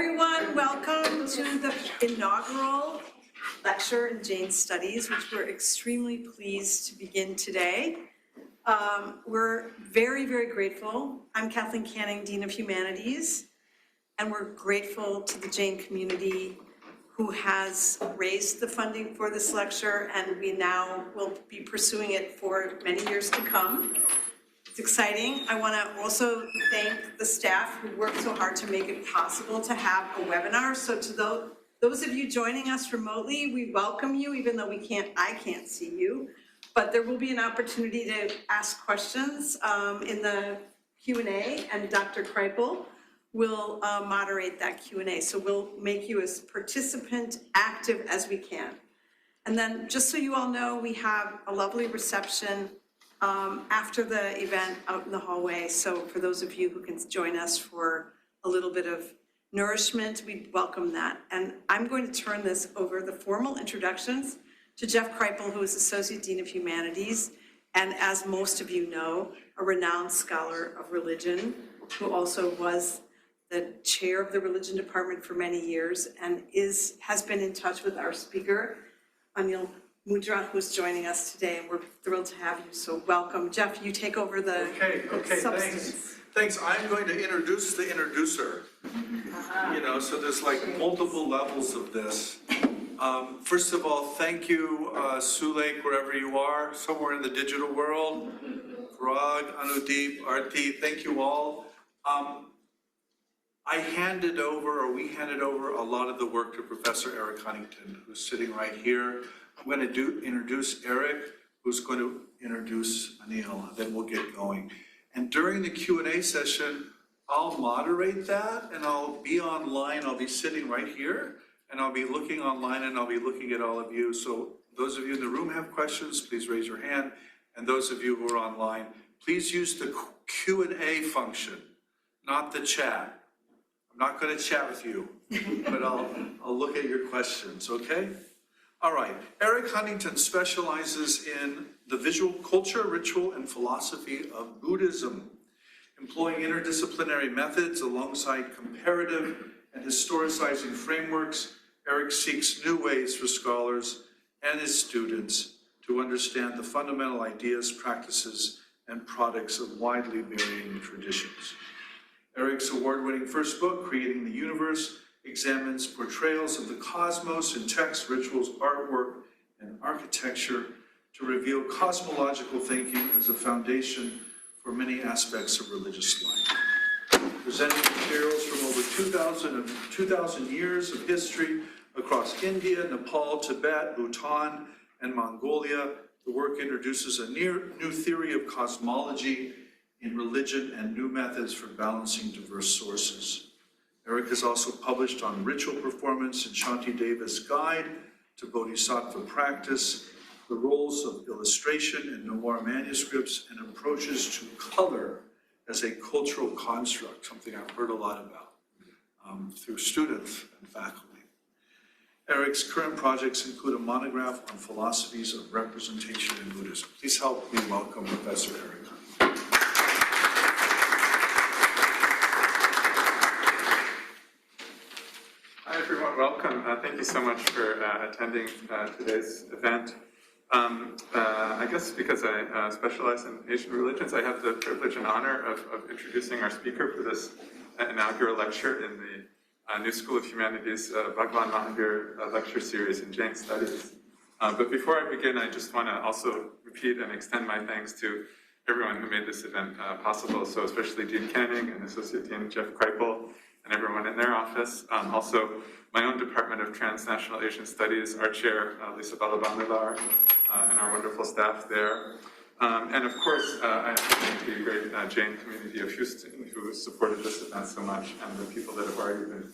everyone. Welcome to the inaugural lecture in Jain Studies, which we're extremely pleased to begin today. We're very, very grateful. I'm Kathleen Canning, Dean of Humanities, and we're grateful to the Jain community who has raised the funding for this lecture, and we now will be pursuing it for many years to come. It's exciting. I want to also thank the staff who worked so hard to make it possible to have a webinar. So to those of you joining us remotely, we welcome you, even though I can't see you. But there will be an opportunity to ask questions in the Q&A, and Dr. Kreipel will moderate that Q&A. So we'll make you as participant active as we can. And then just so you all know, we have a lovely reception after the event out in the hallway. So for those of you who can join us for a little bit of nourishment, we welcome that. And I'm going to turn this over, the formal introductions, to Jeff Kreipel, who is Associate Dean of Humanities, and as most of you know, a renowned scholar of religion, who also was the chair of the religion department for many years and has been in touch with our speaker, Anil Mundra, who's joining us today, and we're thrilled to have you. So welcome. Jeff, you take over the substance. Thanks. I'm going to introduce the introducer. You know, so there's like multiple levels of this. First of all, thank you, Sulek, wherever you are, somewhere in the digital world. Parag, Anudeep, Arti, thank you all. we handed over a lot of the work to Professor Eric Huntington, who's sitting right here. I'm going to introduce Eric, who's going to introduce Anil, and then we'll get going. And during the Q&A session, I'll moderate that, and I'll be online. I'll be sitting right here, and I'll be looking online, and I'll be looking at all of you. So those of you in the room have questions, please raise your hand. And those of you who are online, please use the Q&A function, not the chat. I'm not going to chat with you, but I'll look at your questions, okay? All right, Eric Huntington specializes in the visual culture, ritual, and philosophy of Buddhism. Employing interdisciplinary methods alongside comparative and historicizing frameworks, Eric seeks new ways for scholars and his students to understand the fundamental ideas, practices, and products of widely varying traditions. Eric's award-winning first book, Creating the Universe, examines portrayals of the cosmos in text, rituals, artwork, and architecture to reveal cosmological thinking as a foundation for many aspects of religious life. Presenting materials from over 2,000 years of history across India, Nepal, Tibet, Bhutan, and Mongolia, the work introduces a new theory of cosmology in religion and new methods for balancing diverse sources. Eric has also published on ritual performance in Shanti Deva's Guide to Bodhisattva Practice, the roles of illustration in noir manuscripts, and approaches to color as a cultural construct, something I've heard a lot about through students and faculty. Eric's current projects include a monograph on philosophies of representation in Buddhism. Please help me welcome Professor Eric. Hi everyone, welcome. Thank you so much for attending today's event. I guess because I specialize in Asian religions, I have the privilege and honor of introducing our speaker for this inaugural lecture in the New School of Humanities Bhagwaan Mahavir Lecture Series in Jain Studies. But before I begin, I just want to also repeat and extend my thanks to everyone who made this event possible, so especially Dean Canning and Associate Dean Jeff Kreipel and everyone in their office. Also, my own Department of Transnational Asian Studies, our chair, Lisa Balabamilar, and our wonderful staff there. And of course, I have to thank the great Jain community of Houston who supported this event so much, and the people that have already been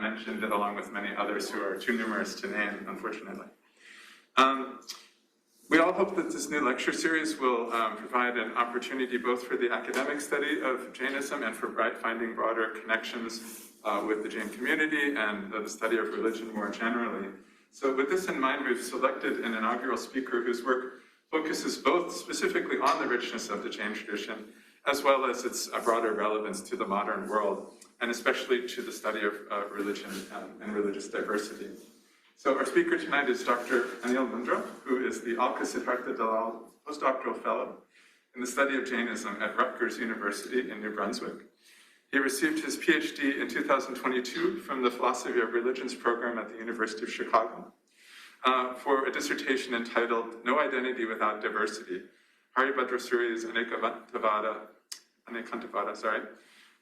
mentioned, along with many others who are too numerous to name, unfortunately. We all hope that this new lecture series will provide an opportunity both for the academic study of Jainism and for finding broader connections with the Jain community and the study of religion more generally. So with this in mind, we've selected an inaugural speaker whose work focuses both specifically on the richness of the Jain tradition, as well as its broader relevance to the modern world. and especially to the study of religion and religious diversity. So our speaker tonight is Dr. Anil Mundra, who is the Alka Siddhartha Dalal Postdoctoral Fellow in the Study of Jainism at Rutgers University in New Brunswick. He received his PhD in 2022 from the Philosophy of Religions program at the University of Chicago for a dissertation entitled No Identity Without Diversity, Haribhadra Suri's Anekantavada,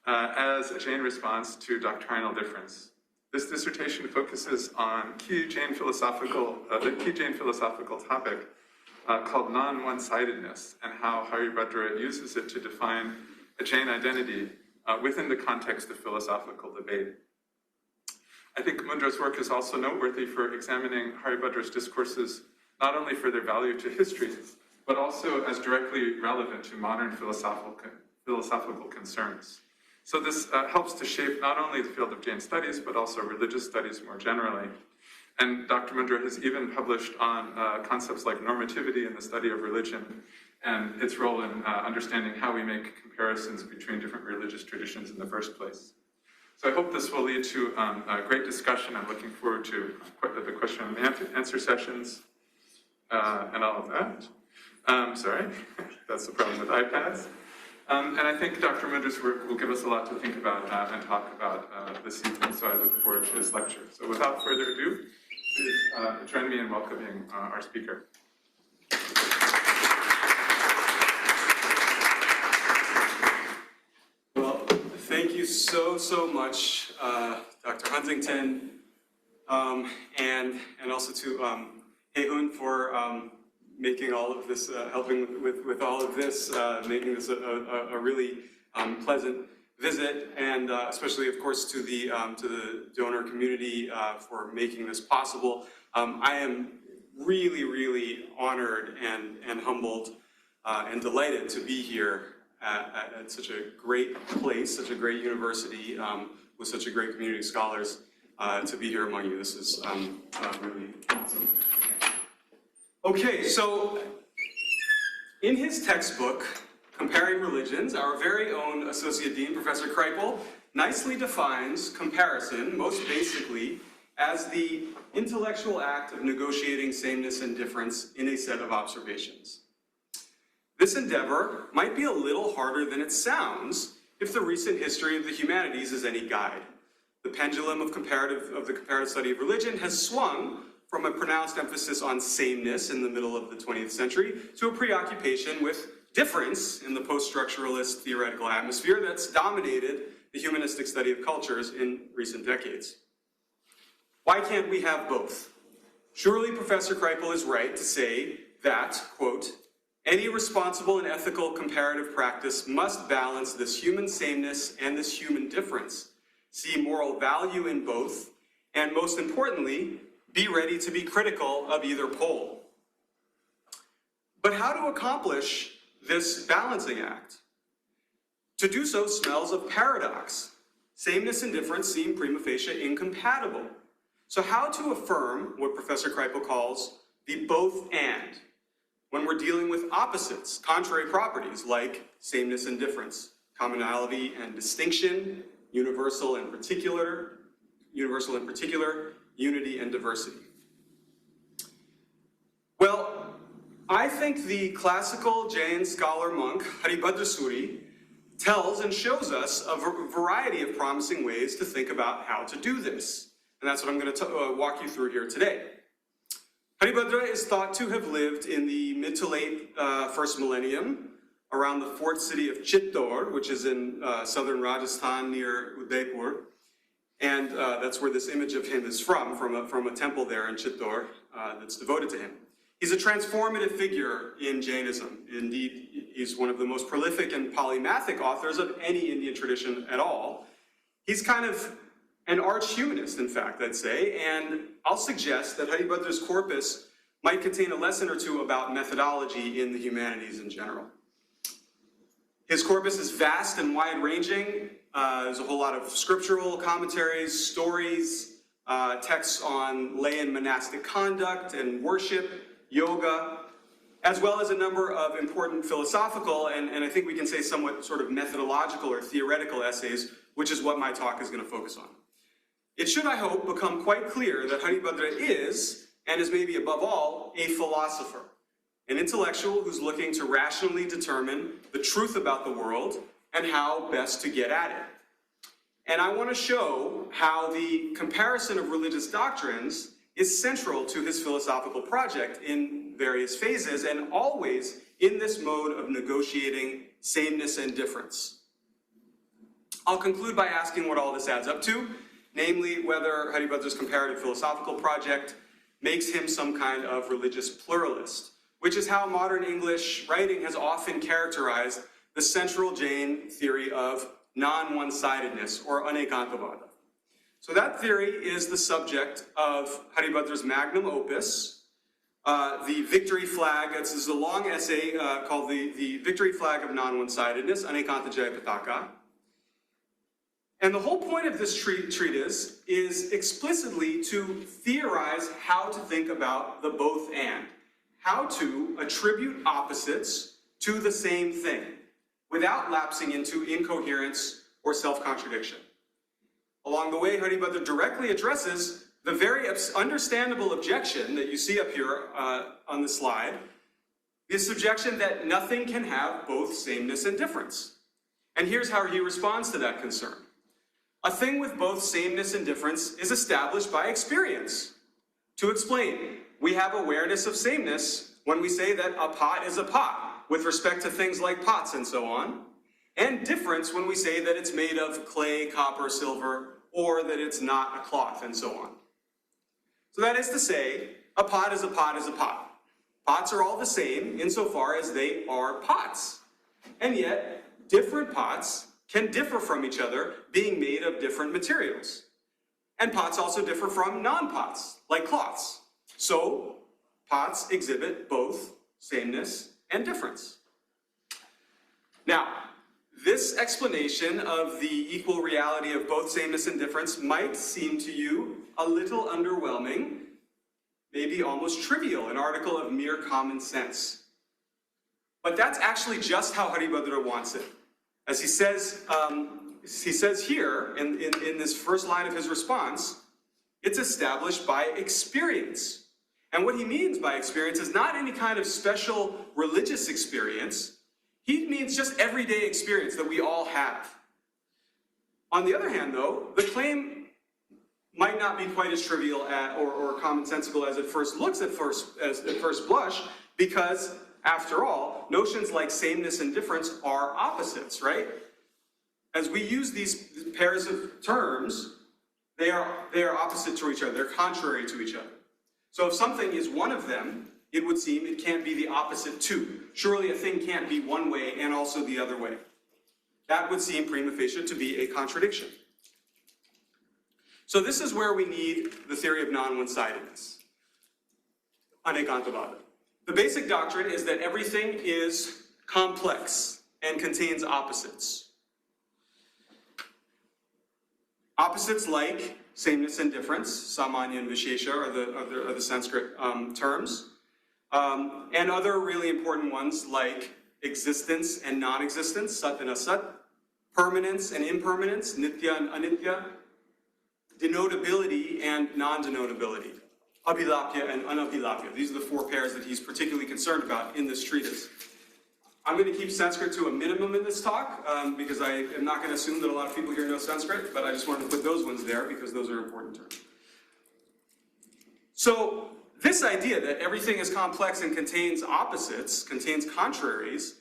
as a Jain response to doctrinal difference. This dissertation focuses on the key Jain philosophical topic called non-one-sidedness, and how Haribhadra uses it to define a Jain identity within the context of philosophical debate. I think Mundra's work is also noteworthy for examining Haribhadra's discourses not only for their value to history, but also as directly relevant to modern philosophical concerns. So this helps to shape not only the field of Jain studies, but also religious studies more generally. And Dr. Mundra has even published on concepts like normativity in the study of religion and its role in understanding how we make comparisons between different religious traditions in the first place. So I hope this will lead to a great discussion. I'm looking forward to the question and answer sessions and all of that. Sorry, that's the problem with iPads. And I think Dr. Mundra's work will give us a lot to think about and talk about this evening, so I look forward to his lecture. So without further ado, please join me in welcoming our speaker. Well, thank you so much, Dr. Huntington, and also to Hei-Hun for making all of this, helping with all of this, making this a really pleasant visit, and especially, of course, to the donor community for making this possible. I am really honored and humbled and delighted to be here at such a great place, such a great university with such a great community of scholars to be here among you. This is really awesome. Okay, so in his textbook, Comparing Religions, our very own Associate Dean, Professor Kreipel, nicely defines comparison, most basically, as the intellectual act of negotiating sameness and difference in a set of observations. This endeavor might be a little harder than it sounds if the recent history of the humanities is any guide. The pendulum of the comparative study of religion has swung from a pronounced emphasis on sameness in the middle of the 20th century to a preoccupation with difference in the post-structuralist theoretical atmosphere that's dominated the humanistic study of cultures in recent decades. Why can't we have both? Surely Professor Kreipel is right to say that, quote, any responsible and ethical comparative practice must balance this human sameness and this human difference, see moral value in both, and most importantly, be ready to be critical of either pole. But how to accomplish this balancing act? To do so smells of paradox. Sameness and difference seem prima facie incompatible. So how to affirm what Professor Kreipel calls the both and when we're dealing with opposites, contrary properties like sameness and difference, commonality and distinction, universal and particular, unity and diversity. Well, I think the classical Jain scholar monk Haribhadra Suri tells and shows us a variety of promising ways to think about how to do this. And that's what I'm going to walk you through here today. Haribhadra is thought to have lived in the mid to late first millennium around the fort city of Chittor, which is in southern Rajasthan near Udaipur. And that's where this image of him is from a temple there in Chittor that's devoted to him. He's a transformative figure in Jainism. Indeed, he's one of the most prolific and polymathic authors of any Indian tradition at all. He's kind of an arch-humanist, in fact, I'd say, and I'll suggest that Haribhadra's corpus might contain a lesson or two about methodology in the humanities in general. His corpus is vast and wide-ranging. There's a whole lot of scriptural commentaries, stories, texts on lay and monastic conduct and worship, yoga, as well as a number of important philosophical and I think we can say somewhat sort of methodological or theoretical essays which is what my talk is going to focus on. It should, I hope, become quite clear that Haribhadra is, and is maybe above all, a philosopher, an intellectual who's looking to rationally determine the truth about the world and how best to get at it. And I want to show how the comparison of religious doctrines is central to his philosophical project in various phases, and always in this mode of negotiating sameness and difference. I'll conclude by asking what all this adds up to, namely whether Haribhadra's comparative philosophical project makes him some kind of religious pluralist, which is how modern English writing has often characterized the central Jain theory of non-one-sidedness, or anekantavada. So that theory is the subject of Haribhadra's magnum opus, the victory flag. This is a long essay called the Victory Flag of Non-One-Sidedness, Anekanta Jayapataka. And the whole point of this treatise is explicitly to theorize how to think about the both and, how to attribute opposites to the same thing, without lapsing into incoherence or self-contradiction. Along the way, Haribhadra directly addresses the very understandable objection that you see up here on the slide, this objection that nothing can have both sameness and difference. And here's how he responds to that concern. A thing with both sameness and difference is established by experience. To explain, we have awareness of sameness when we say that a pot is a pot, with respect to things like pots and so on, and difference when we say that it's made of clay, copper, silver, or that it's not a cloth, and so on. So that is to say, a pot is a pot is a pot. Pots are all the same insofar as they are pots. And yet, different pots can differ from each other, being made of different materials. And pots also differ from non-pots, like cloths. So, pots exhibit both sameness and difference. Now, this explanation of the equal reality of both sameness and difference might seem to you a little underwhelming, maybe almost trivial, an article of mere common sense. But that's actually just how Haribhadra wants it. As he says here in this first line of his response, it's established by experience. And what he means by experience is not any kind of special religious experience. He means just everyday experience that we all have. On the other hand, though, the claim might not be quite as trivial or commonsensical as it first looks at first blush, because, after all, notions like sameness and difference are opposites, right? As we use these pairs of terms, they are opposite to each other. They're contrary to each other. So if something is one of them, it would seem it can't be the opposite too. Surely a thing can't be one way and also the other way. That would seem prima facie to be a contradiction. So this is where we need the theory of non-one-sidedness, anekantavada. The basic doctrine is that everything is complex and contains opposites. Opposites like sameness and difference, samanya and vishesha are the Sanskrit terms. And other really important ones like existence and non-existence, sat and asat, permanence and impermanence, nitya and anitya, denotability and non-denotability, abhilapya and anabhilapya. These are the four pairs that he's particularly concerned about in this treatise. I'm going to keep Sanskrit to a minimum in this talk because I am not going to assume that a lot of people here know Sanskrit, but I just wanted to put those ones there because those are important terms. So, this idea that everything is complex and contains opposites, contains contraries,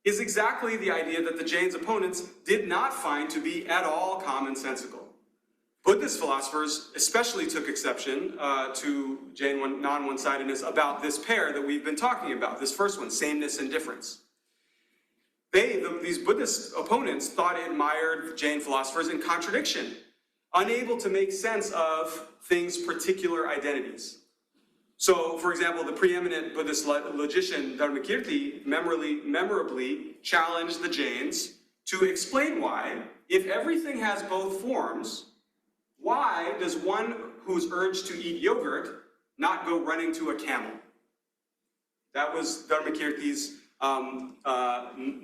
is exactly the idea that the Jain's opponents did not find to be at all commonsensical. Buddhist philosophers especially took exception to Jain non-one-sidedness about this pair that we've been talking about, this first one, sameness and difference. These Buddhist opponents thought it admired Jain philosophers in contradiction, unable to make sense of things' particular identities. So, for example, the preeminent Buddhist logician Dharmakirti memorably challenged the Jains to explain why, if everything has both forms, why does one who's urged to eat yogurt not go running to a camel? That was Dharmakirti's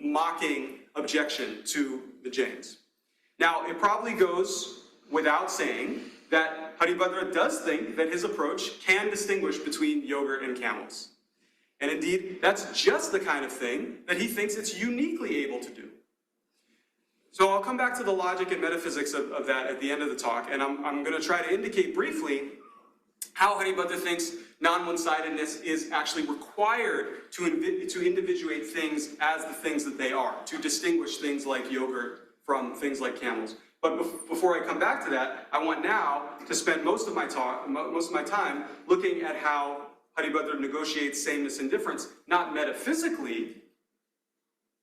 mocking objection to the Jains. Now, it probably goes without saying that Haribhadra does think that his approach can distinguish between yogurt and camels. And indeed, that's just the kind of thing that he thinks it's uniquely able to do. So I'll come back to the logic and metaphysics of that at the end of the talk, and I'm going to try to indicate briefly how Haribhadra thinks non-one-sidedness is actually required to individuate things as the things that they are, to distinguish things like yogurt from things like camels. But before I come back to that, I want now to spend most of my time looking at how Haribhadra negotiates sameness and difference, not metaphysically,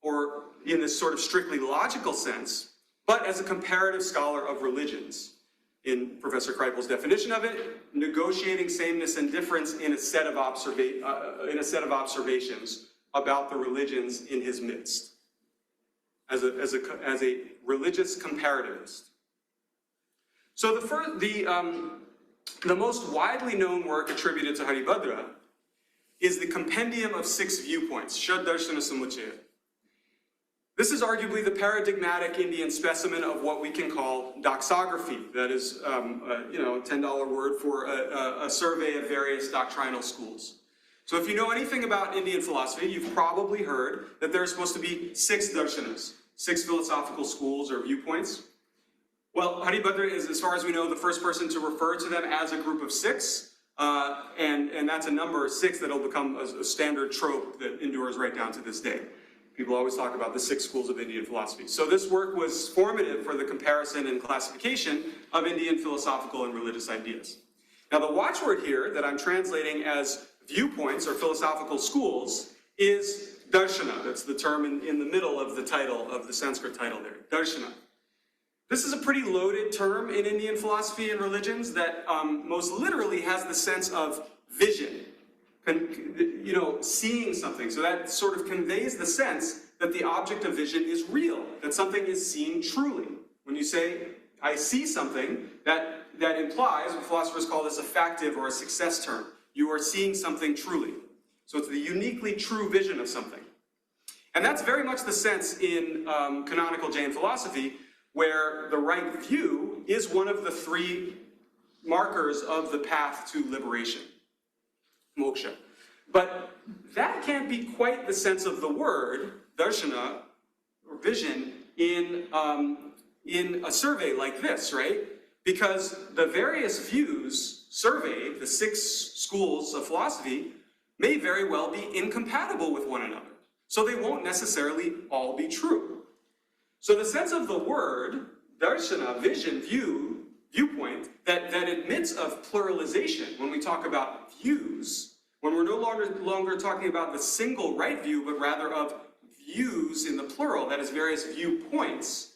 or in this sort of strictly logical sense, but as a comparative scholar of religions. In Professor Kreipel's definition of it, negotiating sameness and difference in a set of observations about the religions in his midst, as a religious comparativist. So the most widely known work attributed to Haribhadra is the Compendium of 6 Viewpoints, Shad Darshana Samuchaya. This is arguably the paradigmatic Indian specimen of what we can call doxography. That is, a $10 word for a survey of various doctrinal schools. So if you know anything about Indian philosophy, you've probably heard that there are supposed to be 6 darshanas, 6 philosophical schools or viewpoints. Well, Haribhadra is, as far as we know, the first person to refer to them as a group of 6, and that's a number 6 that'll become a standard trope that endures right down to this day. People always talk about the 6 schools of Indian philosophy. So this work was formative for the comparison and classification of Indian philosophical and religious ideas. Now the watchword here that I'm translating as viewpoints or philosophical schools is darshana. That's the term in the middle of the title, of the Sanskrit title there, darshana. This is a pretty loaded term in Indian philosophy and religions that most literally has the sense of vision. Seeing something. So that sort of conveys the sense that the object of vision is real, that something is seen truly. When you say, I see something, that implies, what philosophers call this a factive or a success term. You are seeing something truly. So it's the uniquely true vision of something. And that's very much the sense in canonical Jain philosophy, where the right view is one of the 3 markers of the path to liberation. Moksha. But that can't be quite the sense of the word, darshana, or vision, in a survey like this, right? Because the various views surveyed, the 6 schools of philosophy, may very well be incompatible with one another. So they won't necessarily all be true. So the sense of the word, darshana, vision, viewpoint, that admits of pluralization when we talk about views, when we're no longer talking about the single right view, but rather of views in the plural, that is various viewpoints,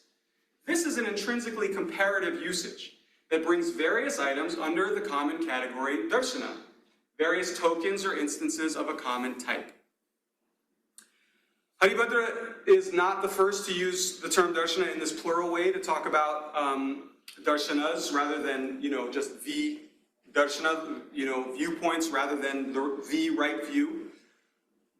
this is an intrinsically comparative usage that brings various items under the common category darshana, various tokens or instances of a common type. Haribhadra is not the first to use the term darshana in this plural way to talk about darshanas rather than, just the darshana, viewpoints rather than the right view.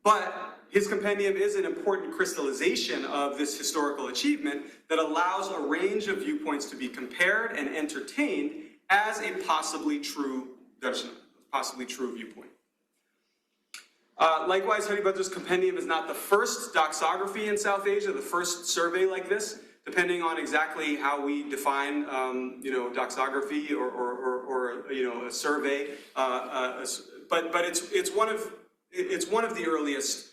But his compendium is an important crystallization of this historical achievement that allows a range of viewpoints to be compared and entertained as a possibly true darshana, possibly true viewpoint. Likewise, Haribhadra's compendium is not the first doxography in South Asia, the first survey like this, depending on exactly how we define, doxography or a survey. But it's one of the earliest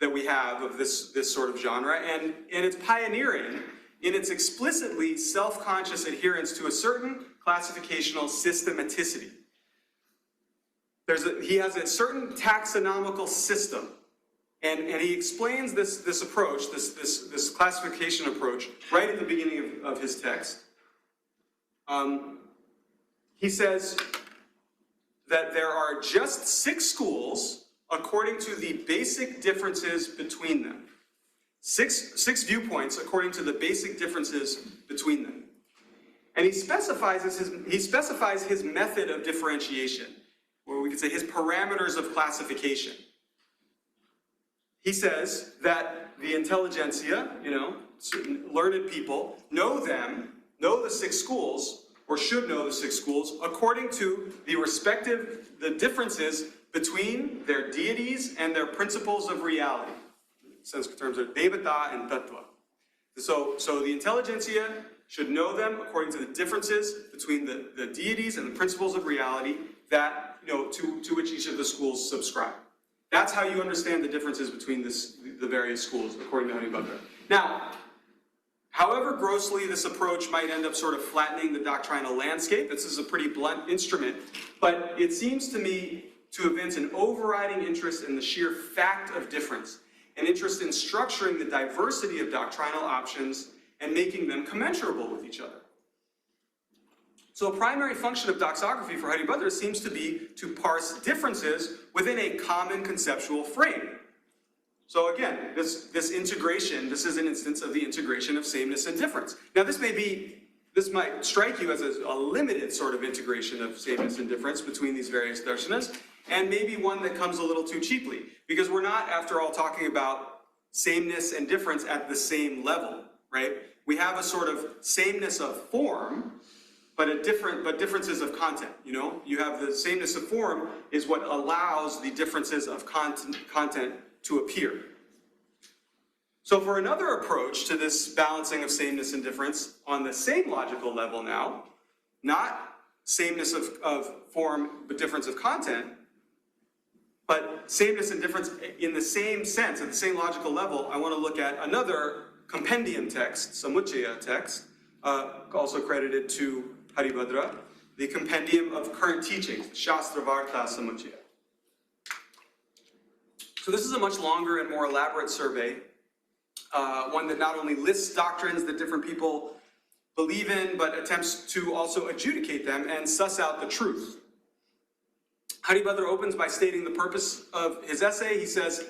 that we have of this sort of genre, and it's pioneering in its explicitly self-conscious adherence to a certain classificational systematicity. He has a certain taxonomical system, and he explains this approach, this classification approach, right at the beginning of his text. He says that there are just 6 schools according to the basic differences between them. Six viewpoints according to the basic differences between them. And he specifies his method of differentiation, or we could say his parameters of classification. He says that the intelligentsia, certain learned people, know them know the 6 schools, or should know the 6 schools, according to the differences between their deities and their principles of reality. Sanskrit terms are devata and tattva. So the intelligentsia should know them according to the differences between the deities and the principles of reality that, to which each of the schools subscribe. That's how you understand the differences between the various schools, according to Haribhadra. Now, however grossly this approach might end up sort of flattening the doctrinal landscape, this is a pretty blunt instrument, but it seems to me to evince an overriding interest in the sheer fact of difference, an interest in structuring the diversity of doctrinal options and making them commensurable with each other. So a primary function of doxography for Haribhadra seems to be to parse differences within a common conceptual frame. So again, this integration, this is an instance of the integration of sameness and difference. Now this might strike you as a limited sort of integration of sameness and difference between these various darshanas, and maybe one that comes a little too cheaply, because we're not, after all, talking about sameness and difference at the same level, right? We have a sort of sameness of form, but differences of content, You have the sameness of form is what allows the differences of content to appear. So for another approach to this balancing of sameness and difference on the same logical level now, not sameness of form but difference of content, but sameness and difference in the same sense, at the same logical level, I want to look at another compendium text, Samuchaya text, also credited to Haribhadra, the compendium of current teachings, Shastravartha Samuchaya. So this is a much longer and more elaborate survey, one that not only lists doctrines that different people believe in, but attempts to also adjudicate them and suss out the truth. Haribhadra opens by stating the purpose of his essay. He says,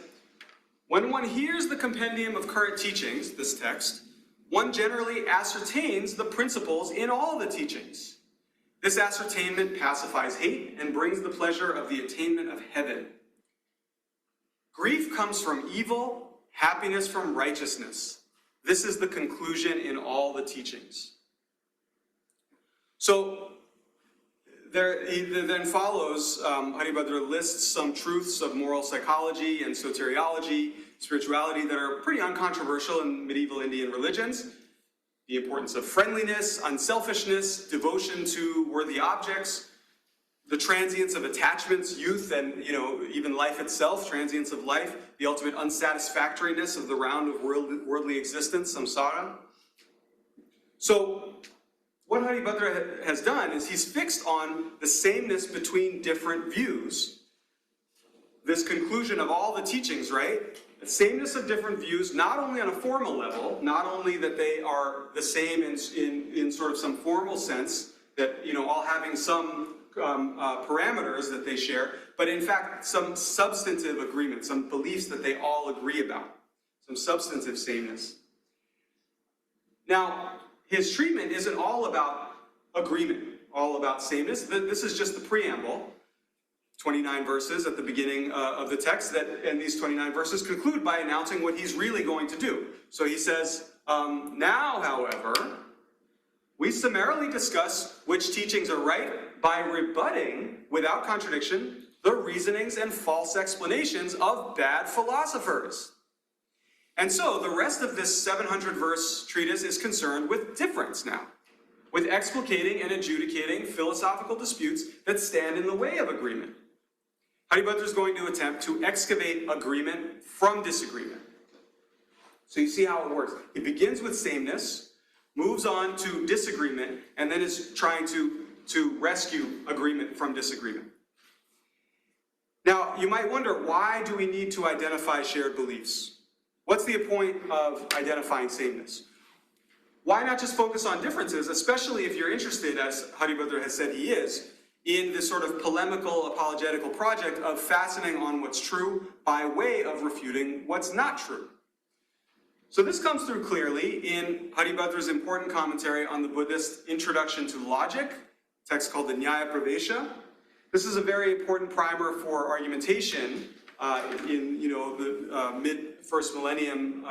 when one hears the compendium of current teachings, this text, one generally ascertains the principles in all the teachings. This ascertainment pacifies hate and brings the pleasure of the attainment of heaven. Grief comes from evil, happiness from righteousness. This is the conclusion in all the teachings. So, he then follows, Haribhadra lists some truths of moral psychology and soteriology, spirituality that are pretty uncontroversial in medieval Indian religions. The importance of friendliness, unselfishness, devotion to worthy objects, the transience of attachments, youth, and even life itself, transience of life, the ultimate unsatisfactoriness of the round of worldly existence, samsara. So, what Haribhadra has done is he's fixed on the sameness between different views. This conclusion of all the teachings, right? The sameness of different views, not only on a formal level, not only that they are the same in sort of some formal sense, that, all having some parameters that they share, but in fact, some substantive agreement, some beliefs that they all agree about, some substantive sameness. Now, his treatment isn't all about agreement, all about sameness. This is just the preamble, 29 verses at the beginning of the text, and these 29 verses conclude by announcing what he's really going to do. So he says, now, however, we summarily discuss which teachings are right by rebutting, without contradiction, the reasonings and false explanations of bad philosophers. And so the rest of this 700-verse treatise is concerned with difference now, with explicating and adjudicating philosophical disputes that stand in the way of agreement. Haribhadra is going to attempt to excavate agreement from disagreement. So you see how it works. He begins with sameness, moves on to disagreement, and then is trying to rescue agreement from disagreement. Now, you might wonder, why do we need to identify shared beliefs? What's the point of identifying sameness? Why not just focus on differences, especially if you're interested, as Haribhadra has said he is, in this sort of polemical, apologetical project of fastening on what's true by way of refuting what's not true. So this comes through clearly in Haribhadra's important commentary on the Buddhist Introduction to Logic, a text called the Nyaya Pravesha. This is a very important primer for argumentation in the mid-first millennium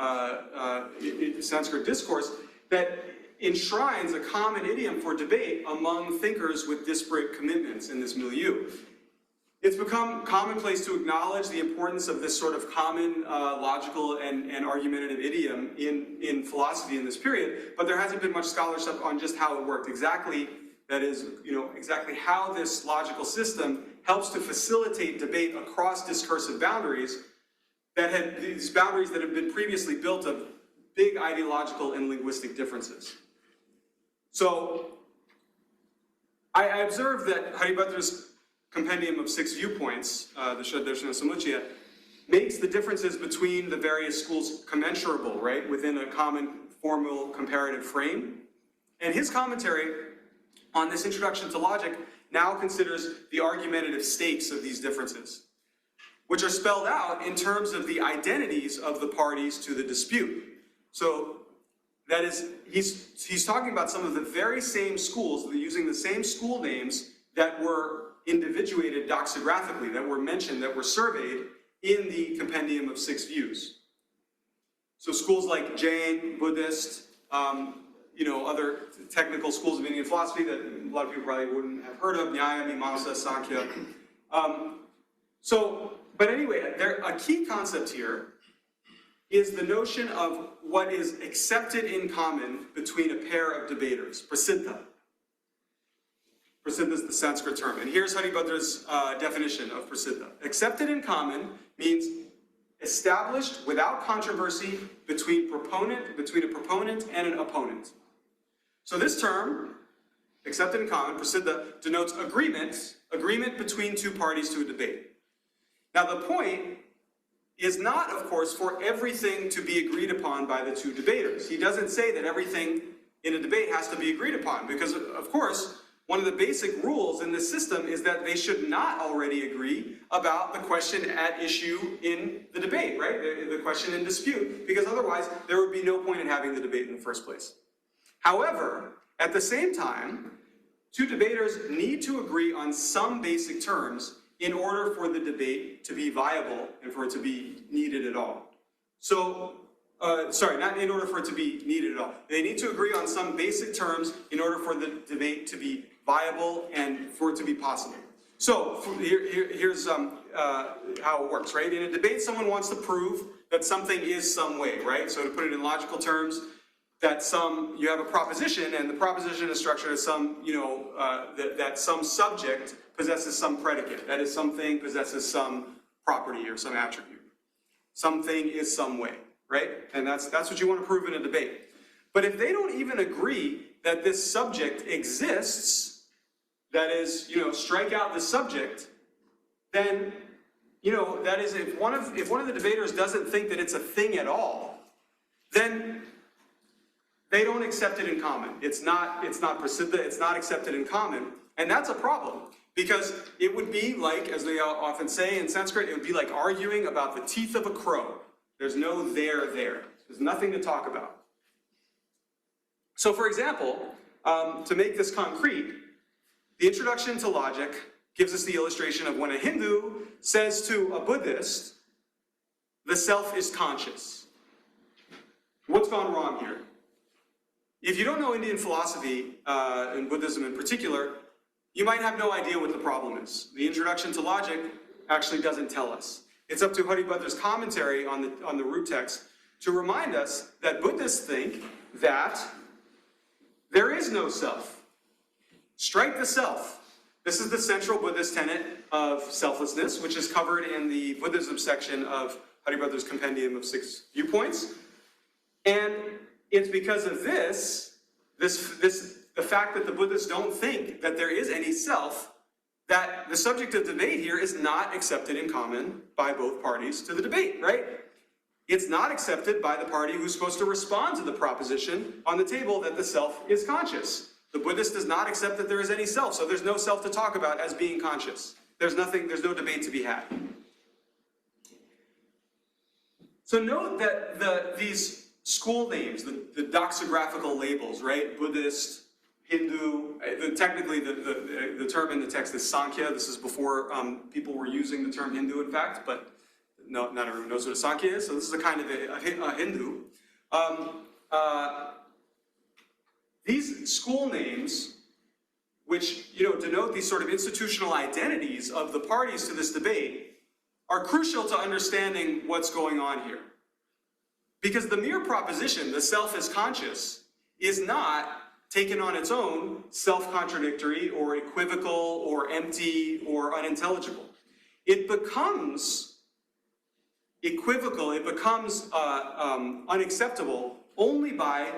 Sanskrit discourse, that enshrines a common idiom for debate among thinkers with disparate commitments in this milieu. It's become commonplace to acknowledge the importance of this sort of common logical and argumentative idiom in philosophy in this period, but there hasn't been much scholarship on just how it worked exactly. That is, exactly how this logical system helps to facilitate debate across discursive boundaries these boundaries that have been previously built of big ideological and linguistic differences. So, I observed that Haribhadra's compendium of 6 viewpoints, the Shradarshana Samuchaya, makes the differences between the various schools commensurable, right, within a common formal comparative frame. And his commentary on this introduction to logic now considers the argumentative stakes of these differences, which are spelled out in terms of the identities of the parties to the dispute. So that is, he's talking about some of the very same schools, using the same school names that were individuated doxographically, that were mentioned, that were surveyed in the compendium of 6 views. So schools like Jain, Buddhist, other technical schools of Indian philosophy that a lot of people probably wouldn't have heard of, Nyaya, Mimamsa, Sankhya. But anyway, a key concept here is the notion of what is accepted in common between a pair of debaters, prasiddha. Prasiddha is the Sanskrit term. And here's Haribhadra's definition of prasiddha. Accepted in common means established without controversy between a proponent and an opponent. So this term, accepted in common, prasiddha, denotes agreement between two parties to a debate. Now the point is not, of course, for everything to be agreed upon by the two debaters. He doesn't say that everything in a debate has to be agreed upon, because, of course, one of the basic rules in this system is that they should not already agree about the question at issue in the debate, right? The question in dispute, because otherwise there would be no point in having the debate in the first place. However, at the same time, two debaters need to agree on some basic terms in order for the debate to be viable and for it to be needed at all. So, not in order for it to be needed at all. They need to agree on some basic terms in order for the debate to be viable and for it to be possible. So, here's how it works, right? In a debate, someone wants to prove that something is some way, right? So to put it in logical terms, that you have a proposition, and the proposition is structured as that some subject possesses some predicate. That is, something possesses some property or some attribute. Something is some way, right? And that's what you want to prove in a debate. But if they don't even agree that this subject exists, that is, strike out the subject, then, that is, if one of the debaters doesn't think that it's a thing at all, then they don't accept it in common. It's not prasiddha, it's not accepted in common, and that's a problem. Because it would be like, as they often say in Sanskrit, it would be like arguing about the teeth of a crow. There's no there. There's nothing to talk about. So for example, to make this concrete, the introduction to logic gives us the illustration of when a Hindu says to a Buddhist, the self is conscious. What's gone wrong here? If you don't know Indian philosophy, and Buddhism in particular, you might have no idea what the problem is. The introduction to logic actually doesn't tell us. It's up to Haribhadra's commentary on the root text to remind us that Buddhists think that there is no self. Strike the self. This is the central Buddhist tenet of selflessness, which is covered in the Buddhism section of Haribhadra's compendium of 6 viewpoints. And it's because of the fact that the Buddhists don't think that there is any self, that the subject of debate here is not accepted in common by both parties to the debate, right? It's not accepted by the party who's supposed to respond to the proposition on the table that the self is conscious. The Buddhist does not accept that there is any self, so there's no self to talk about as being conscious. There's no debate to be had. So note that these school names, the doxographical labels, right? Buddhist, Hindu, technically the term in the text is Sankhya. This is before people were using the term Hindu, in fact, but not everyone knows what a Sankhya is, so this is a kind of a Hindu. these school names, which denote these sort of institutional identities of the parties to this debate, are crucial to understanding what's going on here. Because the mere proposition, the self is conscious, is not taken on its own self-contradictory or equivocal or empty or unintelligible. It becomes equivocal, it becomes unacceptable only by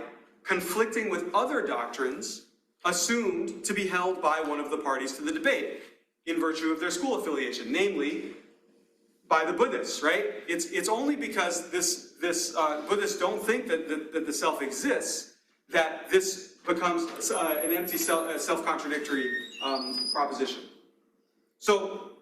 conflicting with other doctrines assumed to be held by one of the parties to the debate in virtue of their school affiliation, namely by the Buddhists, right? It's only because this Buddhists don't think that the self exists that this becomes an empty self-contradictory proposition. So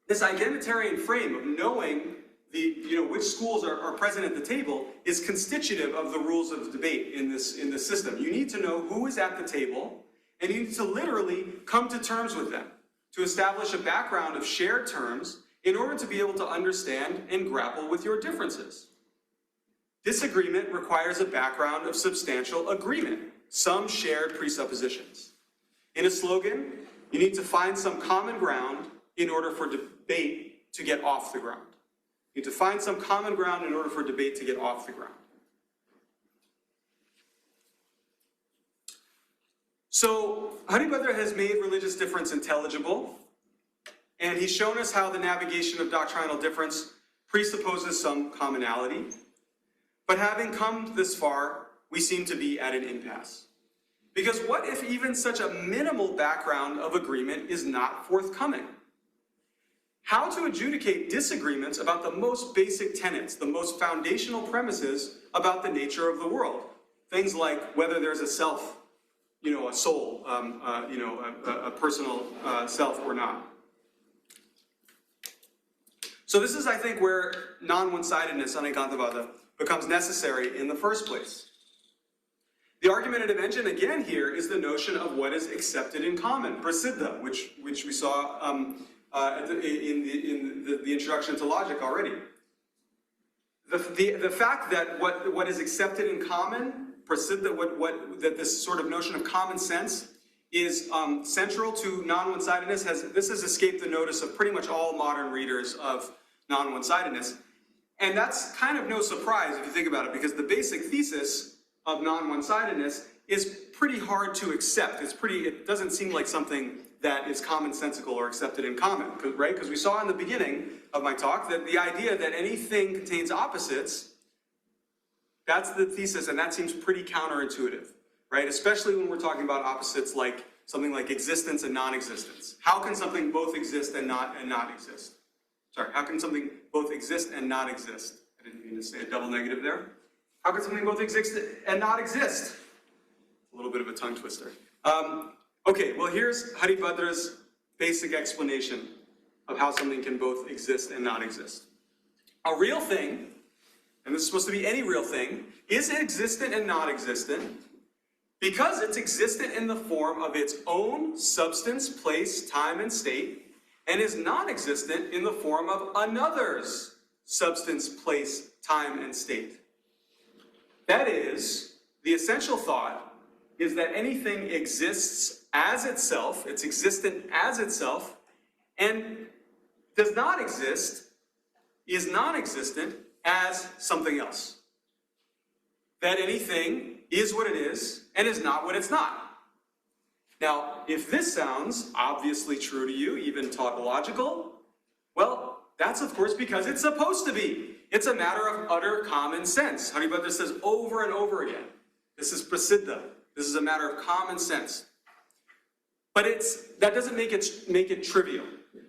this identitarian frame of knowing which schools are present at the table is constitutive of the rules of debate in this system. You need to know who is at the table, and you need to literally come to terms with them to establish a background of shared terms in order to be able to understand and grapple with your differences. Disagreement requires a background of substantial agreement, some shared presuppositions. In a slogan, you need to find some common ground in order for debate to get off the ground. You need to find some common ground in order for debate to get off the ground. So, Haribhadra has made religious difference intelligible, and he's shown us how the navigation of doctrinal difference presupposes some commonality. But having come this far, we seem to be at an impasse. Because what if even such a minimal background of agreement is not forthcoming? How to adjudicate disagreements about the most basic tenets, the most foundational premises about the nature of the world? Things like whether there's a self, a soul, a personal self or not. So this is, I think, where non-one-sidedness, anekantavada, becomes necessary in the first place. The argumentative engine, again, here is the notion of what is accepted in common, prasiddha, which we saw in the introduction to logic already. The fact that what is accepted in common, prasiddha, that this sort of notion of common sense is central to non-one-sidedness, this has escaped the notice of pretty much all modern readers of non-one-sidedness. And that's kind of no surprise if you think about it, because the basic thesis of non-one-sidedness is pretty hard to accept. It doesn't seem like something that is commonsensical or accepted in common, right? Because we saw in the beginning of my talk that the idea that anything contains opposites, that's the thesis, and that seems pretty counterintuitive, right? Especially when we're talking about opposites like something like existence and non-existence. How can something both exist and not exist? Sorry, how can something both exist and not exist? I didn't mean to say a double negative there. How can something both exist and not exist? A little bit of a tongue twister. Okay, well here's Haribhadra's basic explanation of how something can both exist and not exist. A real thing, and this is supposed to be any real thing, is existent and not existent because it's existent in the form of its own substance, place, time, and state, and is non-existent in the form of another's substance, place, time, and state. That is, the essential thought is that anything exists as itself, it's existent as itself, and does not exist, is non-existent as something else. That anything is what it is and is not what it's not. Now, if this sounds obviously true to you, even tautological, well, that's of course because it's supposed to be. It's a matter of utter common sense. Haribhadra says over and over again, this is prasiddha. This is a matter of common sense. But that doesn't make it trivial.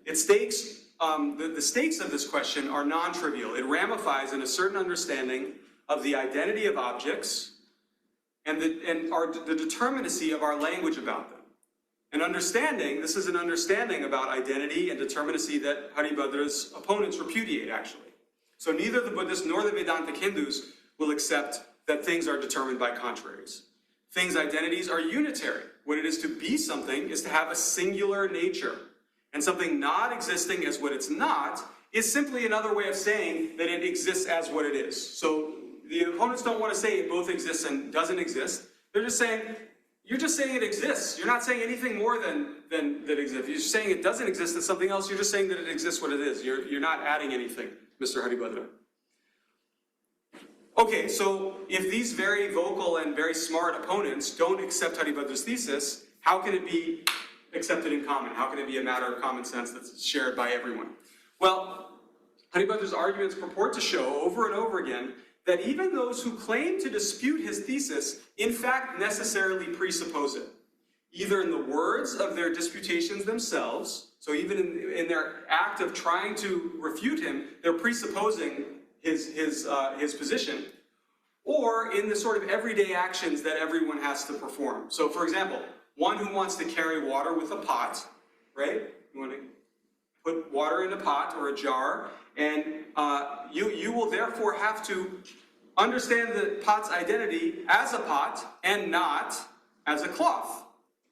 The stakes of this question are non-trivial. It ramifies in a certain understanding of the identity of objects and the determinacy of our language about them. This is an understanding about identity and determinacy that Haribhadra's opponents repudiate, actually. So neither the Buddhists nor the Vedantic Hindus will accept that things are determined by contraries. Things' identities are unitary. What it is to be something is to have a singular nature. And something not existing as what it's not is simply another way of saying that it exists as what it is. So the opponents don't want to say it both exists and doesn't exist. They're just saying you're just saying it exists. You're not saying anything more than that exists. You're saying it doesn't exist as something else. You're just saying that it exists what it is. You're not adding anything, Mr. Haribhadra. Okay, so if these very vocal and very smart opponents don't accept Haribhadra's thesis, how can it be accepted in common? How can it be a matter of common sense that's shared by everyone? Well, Haribhadra's arguments purport to show over and over again that even those who claim to dispute his thesis, in fact, necessarily presuppose it, either in the words of their disputations themselves, so even in their act of trying to refute him, they're presupposing his position, or in the sort of everyday actions that everyone has to perform. So, for example, one who wants to carry water with a pot, right? You want to put water in a pot or a jar, and you will therefore have to understand the pot's identity as a pot and not as a cloth,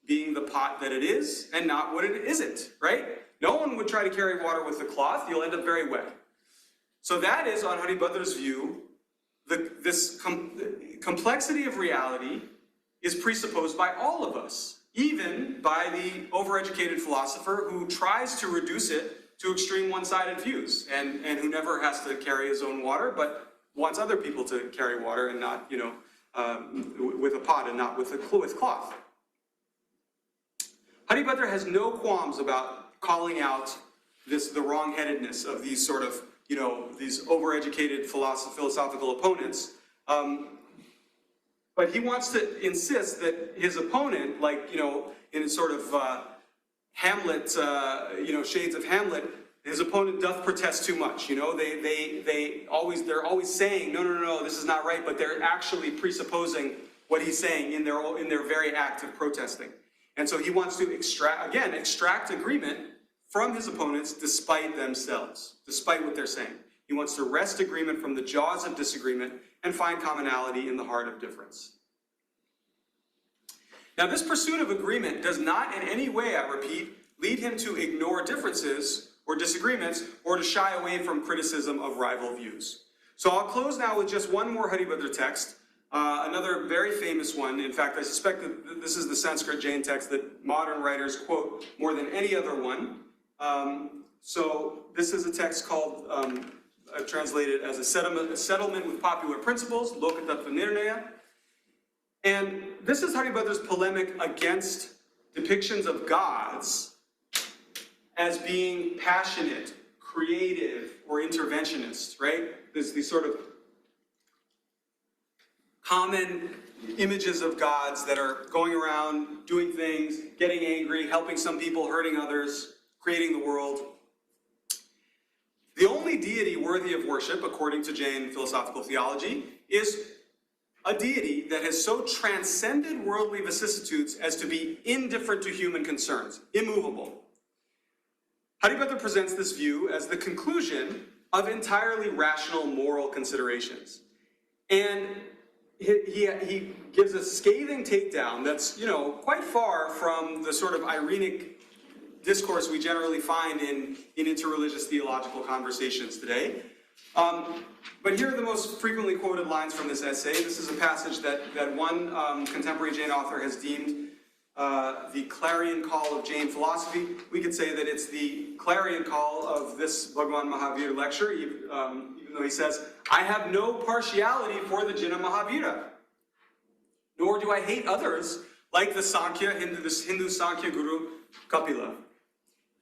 being the pot that it is and not what it isn't, right? No one would try to carry water with a cloth. You'll end up very wet. So that is, on Haribhadra's view, this complexity of reality is presupposed by all of us, even by the overeducated philosopher who tries to reduce it to extreme one-sided views and who never has to carry his own water, but wants other people to carry water and not, with a pot and not with cloth. Haribhadra has no qualms about calling out the wrong-headedness of these sort of, these overeducated philosophical opponents. But he wants to insist that his opponent, in sort of Hamlet, shades of Hamlet, his opponent doth protest too much. They're always saying, no, this is not right, but they're actually presupposing what he's saying in their very act of protesting. And so he wants to extract agreement from his opponents despite themselves, despite what they're saying. He wants to wrest agreement from the jaws of disagreement and find commonality in the heart of difference. Now, this pursuit of agreement does not in any way, I repeat, lead him to ignore differences or disagreements or to shy away from criticism of rival views. So I'll close now with just one more Haribhadra text, another very famous one. In fact, I suspect that this is the Sanskrit Jain text that modern writers quote more than any other one. So this is a text called, translated as a settlement with popular principles, Lokatattva Nirnaya. And this is Haribhadra's polemic against depictions of gods as being passionate, creative, or interventionist, right? There's these sort of common images of gods that are going around, doing things, getting angry, helping some people, hurting others, creating the world. The only deity worthy of worship, according to Jain philosophical theology, is a deity that has so transcended worldly vicissitudes as to be indifferent to human concerns, immovable. Haribhadra presents this view as the conclusion of entirely rational moral considerations. And he gives a scathing takedown that's, quite far from the sort of irenic discourse we generally find in interreligious theological conversations today. But here are the most frequently quoted lines from this essay. This is a passage that one contemporary Jain author has deemed the clarion call of Jain philosophy. We could say that it's the clarion call of this Bhagwaan Mahavir lecture, even though he says, I have no partiality for the Jina Mahavira, nor do I hate others like the Hindu Sankhya guru Kapila.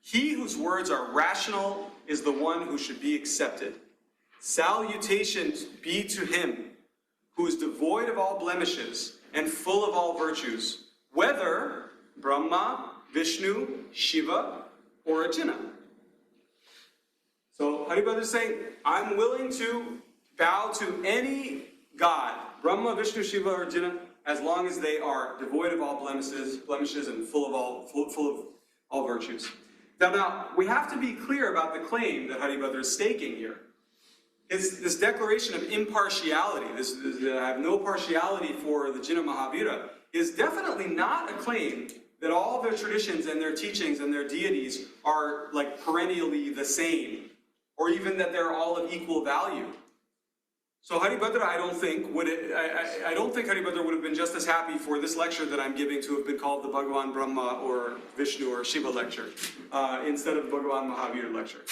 He whose words are rational is the one who should be accepted. Salutations be to him who is devoid of all blemishes and full of all virtues, whether Brahma, Vishnu, Shiva, or a Jina. So Haribhadra is saying, I'm willing to bow to any god, Brahma, Vishnu, Shiva, or Jina, as long as they are devoid of all blemishes and full of all virtues. Now, we have to be clear about the claim that Haribhadra is staking here. This declaration of impartiality, this I have no partiality for the Jina Mahavira, is definitely not a claim that all their traditions and their teachings and their deities are like perennially the same, or even that they're all of equal value. So Haribhadra, I don't think Haribhadra would have been just as happy for this lecture that I'm giving to have been called the Bhagwan Brahma or Vishnu or Shiva lecture instead of Bhagwaan Mahavir lecture.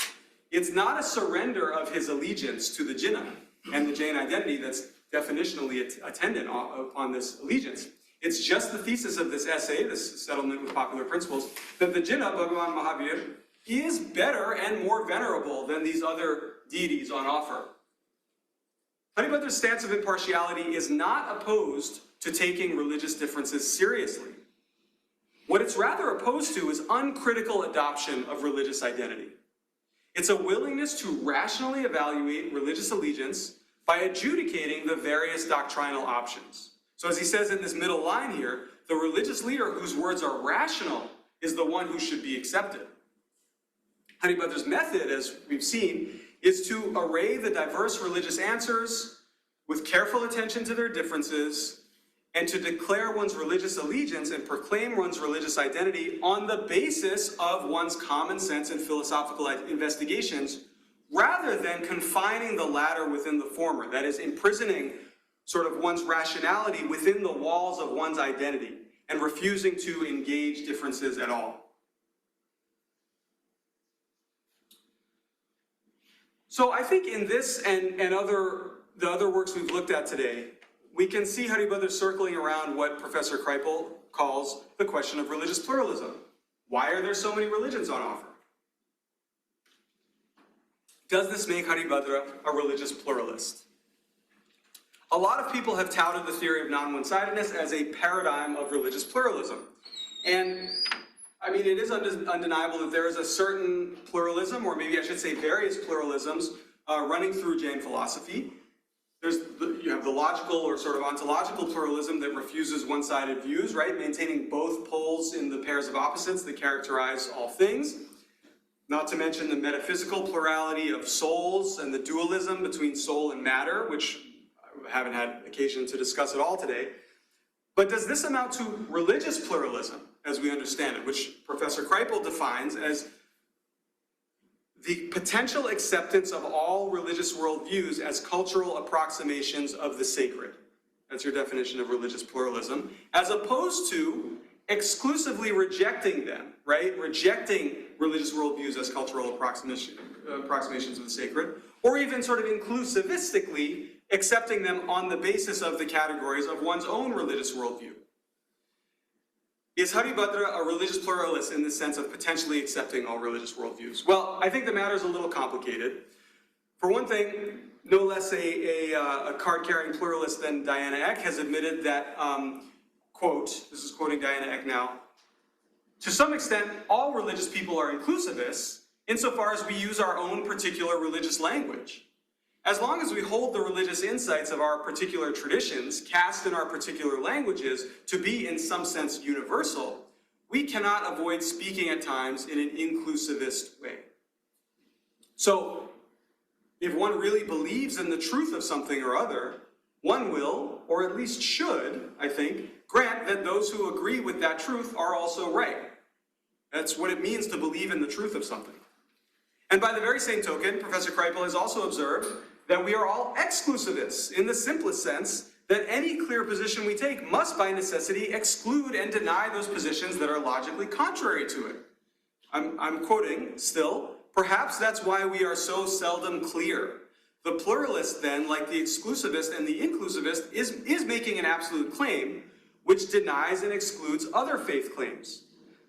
It's not a surrender of his allegiance to the Jina and the Jain identity that's definitionally attendant upon this allegiance. It's just the thesis of this essay, this settlement with popular principles, that the Jina, Bhagwaan Mahavir, is better and more venerable than these other deities on offer. Haribhadra's stance of impartiality is not opposed to taking religious differences seriously. What it's rather opposed to is uncritical adoption of religious identity. It's a willingness to rationally evaluate religious allegiance by adjudicating the various doctrinal options. So as he says in this middle line here, the religious leader whose words are rational is the one who should be accepted. Haribhadra's method, as we've seen, is to array the diverse religious answers with careful attention to their differences and to declare one's religious allegiance and proclaim one's religious identity on the basis of one's common sense and philosophical investigations, rather than confining the latter within the former, that is, imprisoning sort of one's rationality within the walls of one's identity and refusing to engage differences at all. So I think in this and the other works we've looked at today, we can see Haribhadra circling around what Professor Kreipel calls the question of religious pluralism. Why are there so many religions on offer? Does this make Haribhadra a religious pluralist? A lot of people have touted the theory of non-one-sidedness as a paradigm of religious pluralism. And I mean, it is undeniable that there is a certain pluralism, or maybe I should say various pluralisms, running through Jain philosophy. You have the logical or sort of ontological pluralism that refuses one-sided views, right? Maintaining both poles in the pairs of opposites that characterize all things. Not to mention the metaphysical plurality of souls and the dualism between soul and matter, which I haven't had occasion to discuss at all today. But does this amount to religious pluralism, as we understand it, which Professor Kreipel defines as the potential acceptance of all religious worldviews as cultural approximations of the sacred? That's your definition of religious pluralism, as opposed to exclusively rejecting them, right? Rejecting religious worldviews as cultural approximations of the sacred, or even sort of inclusivistically accepting them on the basis of the categories of one's own religious worldview. Is Haribhadra a religious pluralist in the sense of potentially accepting all religious worldviews? Well, I think the matter is a little complicated. For one thing, no less a card-carrying pluralist than Diana Eck has admitted that, quote, this is quoting Diana Eck now, to some extent, all religious people are inclusivists insofar as we use our own particular religious language. As long as we hold the religious insights of our particular traditions, cast in our particular languages, to be in some sense universal, we cannot avoid speaking at times in an inclusivist way. So, if one really believes in the truth of something or other, one will, or at least should, I think, grant that those who agree with that truth are also right. That's what it means to believe in the truth of something. And by the very same token, Professor Kreipel has also observed that we are all exclusivists in the simplest sense that any clear position we take must by necessity exclude and deny those positions that are logically contrary to it. I'm quoting still, perhaps that's why we are so seldom clear. The pluralist then, like the exclusivist and the inclusivist, is making an absolute claim which denies and excludes other faith claims.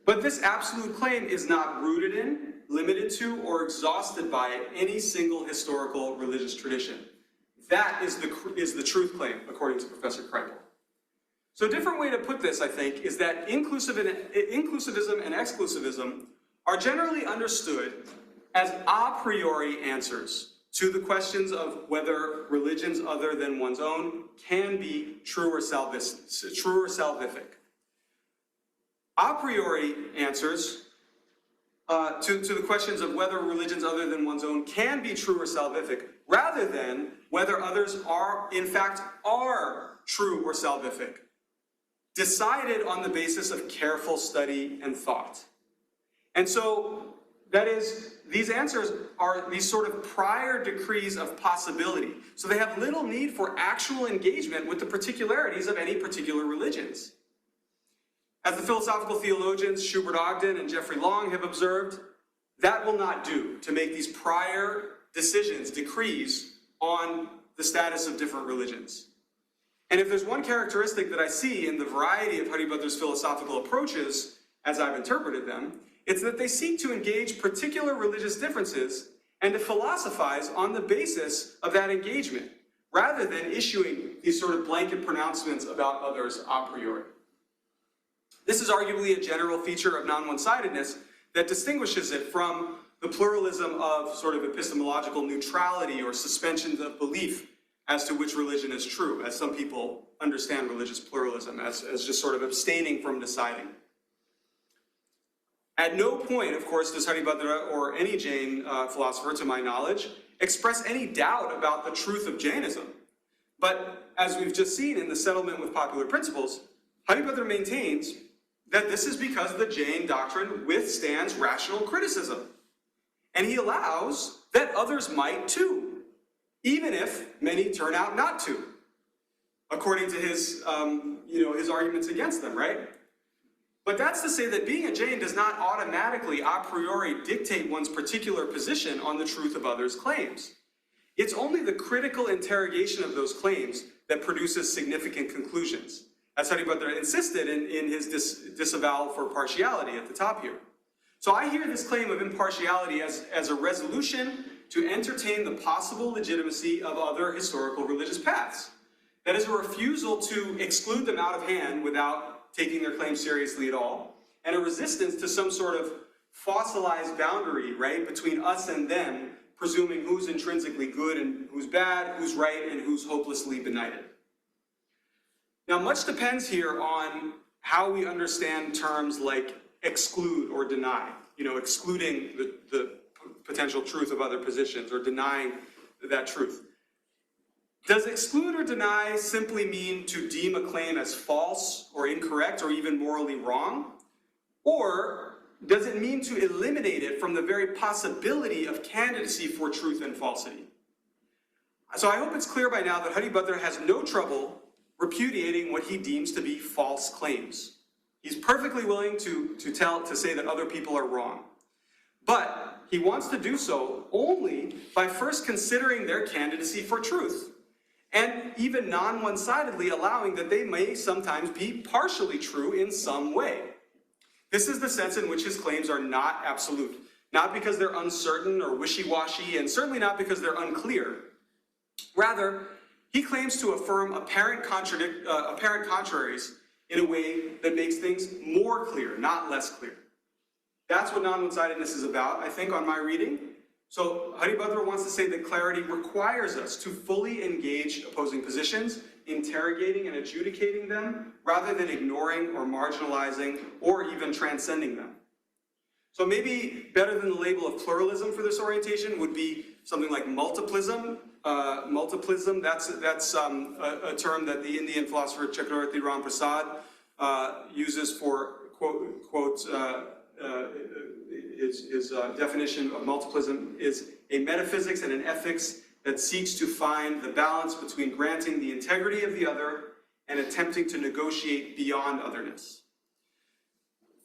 But this absolute claim is not rooted in, limited to, or exhausted by any single historical religious tradition. That is the truth claim, according to Professor Kreipel. So a different way to put this, I think, is that inclusivism and exclusivism are generally understood as a priori answers to the questions of whether religions other than one's own can be true or salvific. A priori answers to the questions of whether religions other than one's own can be true or salvific, rather than whether others are, in fact, are true or salvific, decided on the basis of careful study and thought. And so, that is, these answers are these sort of prior decrees of possibility. So they have little need for actual engagement with the particularities of any particular religions. As the philosophical theologians Schubert Ogden and Jeffrey Long have observed, that will not do to make these prior decisions, decrees, on the status of different religions. And if there's one characteristic that I see in the variety of Haribhadra's philosophical approaches, as I've interpreted them, it's that they seek to engage particular religious differences and to philosophize on the basis of that engagement, rather than issuing these sort of blanket pronouncements about others a priori. This is arguably a general feature of non-one-sidedness that distinguishes it from the pluralism of sort of epistemological neutrality or suspension of belief as to which religion is true, as some people understand religious pluralism as just sort of abstaining from deciding. At no point, of course, does Haribhadra or any Jain philosopher, to my knowledge, express any doubt about the truth of Jainism. But as we've just seen in the settlement with popular principles, Haribhadra maintains that this is because the Jain doctrine withstands rational criticism. And he allows that others might too, even if many turn out not to, according to his, his arguments against them, right? But that's to say that being a Jain does not automatically, a priori, dictate one's particular position on the truth of others' claims. It's only the critical interrogation of those claims that produces significant conclusions, as Haribhadra insisted in his disavowal for partiality at the top here. So I hear this claim of impartiality as a resolution to entertain the possible legitimacy of other historical religious paths. That is a refusal to exclude them out of hand without taking their claim seriously at all, and a resistance to some sort of fossilized boundary, right, between us and them, presuming who's intrinsically good and who's bad, who's right and who's hopelessly benighted. Now, much depends here on how we understand terms like exclude or deny, excluding the potential truth of other positions or denying that truth. Does exclude or deny simply mean to deem a claim as false or incorrect or even morally wrong? Or does it mean to eliminate it from the very possibility of candidacy for truth and falsity? So I hope it's clear by now that Haribhadra has no trouble repudiating what he deems to be false claims. He's perfectly willing to say that other people are wrong. But he wants to do so only by first considering their candidacy for truth, and even non-one-sidedly allowing that they may sometimes be partially true in some way. This is the sense in which his claims are not absolute, not because they're uncertain or wishy-washy, and certainly not because they're unclear. Rather, he claims to affirm apparent contraries in a way that makes things more clear, not less clear. That's what non-one-sidedness is about, I think, on my reading. So Haribhadra wants to say that clarity requires us to fully engage opposing positions, interrogating and adjudicating them, rather than ignoring or marginalizing or even transcending them. So maybe better than the label of pluralism for this orientation would be something like multiplism. Multiplism, that's a term that the Indian philosopher Chakravarti Ram Prasad uses for, quote, his definition of multiplism is a metaphysics and an ethics that seeks to find the balance between granting the integrity of the other and attempting to negotiate beyond otherness.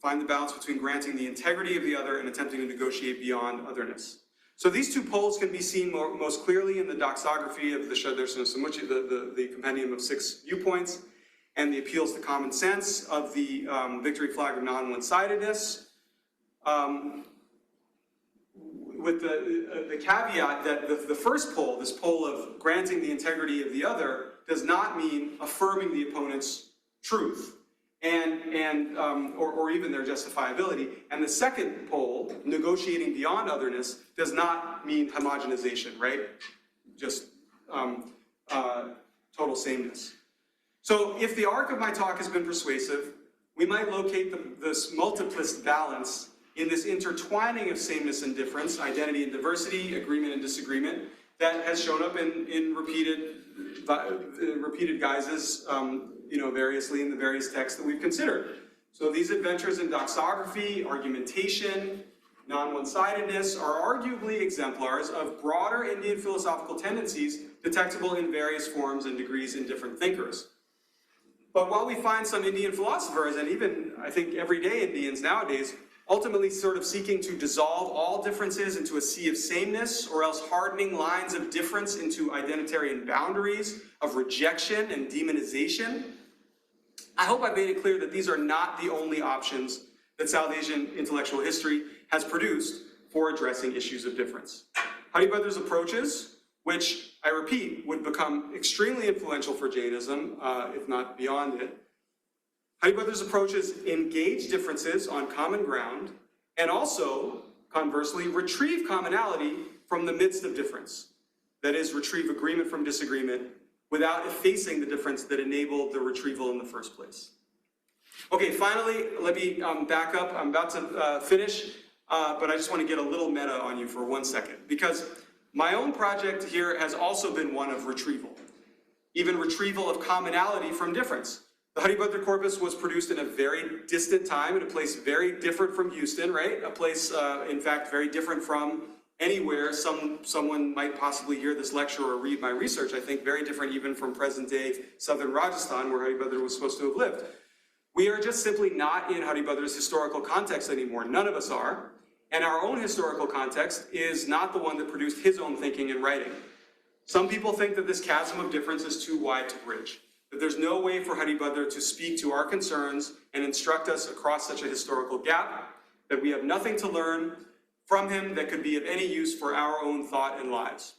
Find the balance between granting the integrity of the other and attempting to negotiate beyond otherness. So these two poles can be seen most clearly in the doxography of the Shadarsana Samuchi, the compendium of 6 viewpoints, and the appeals to common sense of the victory flag of non-one-sidedness, with the caveat that the first pole, this pole of granting the integrity of the other, does not mean affirming the opponent's truth or even their justifiability. And the second pole, negotiating beyond otherness, does not mean homogenization, right? Just total sameness. So if the arc of my talk has been persuasive, we might locate this multiplist balance in this intertwining of sameness and difference, identity and diversity, agreement and disagreement, that has shown up in repeated guises, variously in the various texts that we've considered. So these adventures in doxography, argumentation, non-one-sidedness are arguably exemplars of broader Indian philosophical tendencies detectable in various forms and degrees in different thinkers. But while we find some Indian philosophers, and even I think everyday Indians nowadays, ultimately sort of seeking to dissolve all differences into a sea of sameness, or else hardening lines of difference into identitarian boundaries of rejection and demonization, I hope I've made it clear that these are not the only options that South Asian intellectual history has produced for addressing issues of difference. Haribhadra's approaches, which I repeat would become extremely influential for Jainism, if not beyond it, Haribhadra's approaches engage differences on common ground and also, conversely, retrieve commonality from the midst of difference. That is, retrieve agreement from disagreement without effacing the difference that enabled the retrieval in the first place. Okay, finally, let me back up. I'm about to finish, but I just want to get a little meta on you for 1 second, because my own project here has also been one of retrieval, even retrieval of commonality from difference. The Haribhadra corpus was produced in a very distant time, in a place very different from Houston, right? A place, in fact, very different from anywhere someone might possibly hear this lecture or read my research. I think very different even from present-day southern Rajasthan, where Haribhadra was supposed to have lived. We are just simply not in Haribhadra's historical context anymore. None of us are. And our own historical context is not the one that produced his own thinking and writing. Some people think that this chasm of difference is too wide to bridge, that there's no way for Haribhadra to speak to our concerns and instruct us across such a historical gap, that we have nothing to learn from him that could be of any use for our own thought and lives.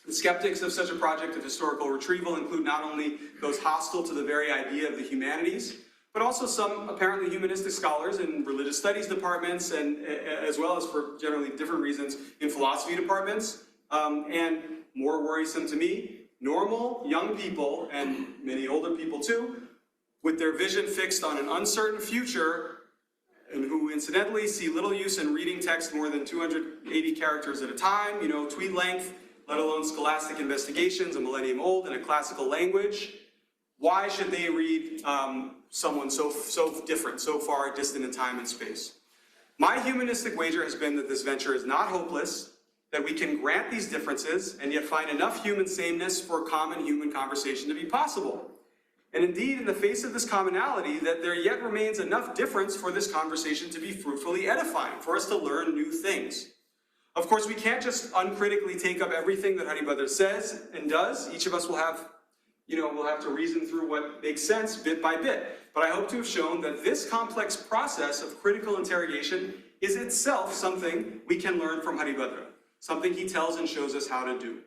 The skeptics of such a project of historical retrieval include not only those hostile to the very idea of the humanities, but also some apparently humanistic scholars in religious studies departments, and as well as for generally different reasons in philosophy departments, and more worrisome to me, normal young people, and many older people too, with their vision fixed on an uncertain future, and who incidentally see little use in reading text more than 280 characters at a time, tweet length, let alone scholastic investigations a millennium old in a classical language. Why should they read someone so different, so far distant in time and space? My humanistic wager has been that this venture is not hopeless, that we can grant these differences and yet find enough human sameness for common human conversation to be possible. And indeed, in the face of this commonality, that there yet remains enough difference for this conversation to be fruitfully edifying, for us to learn new things. Of course, we can't just uncritically take up everything that Haribhadra says and does. Each of us will have to reason through what makes sense bit by bit. But I hope to have shown that this complex process of critical interrogation is itself something we can learn from Haribhadra, something he tells and shows us how to do.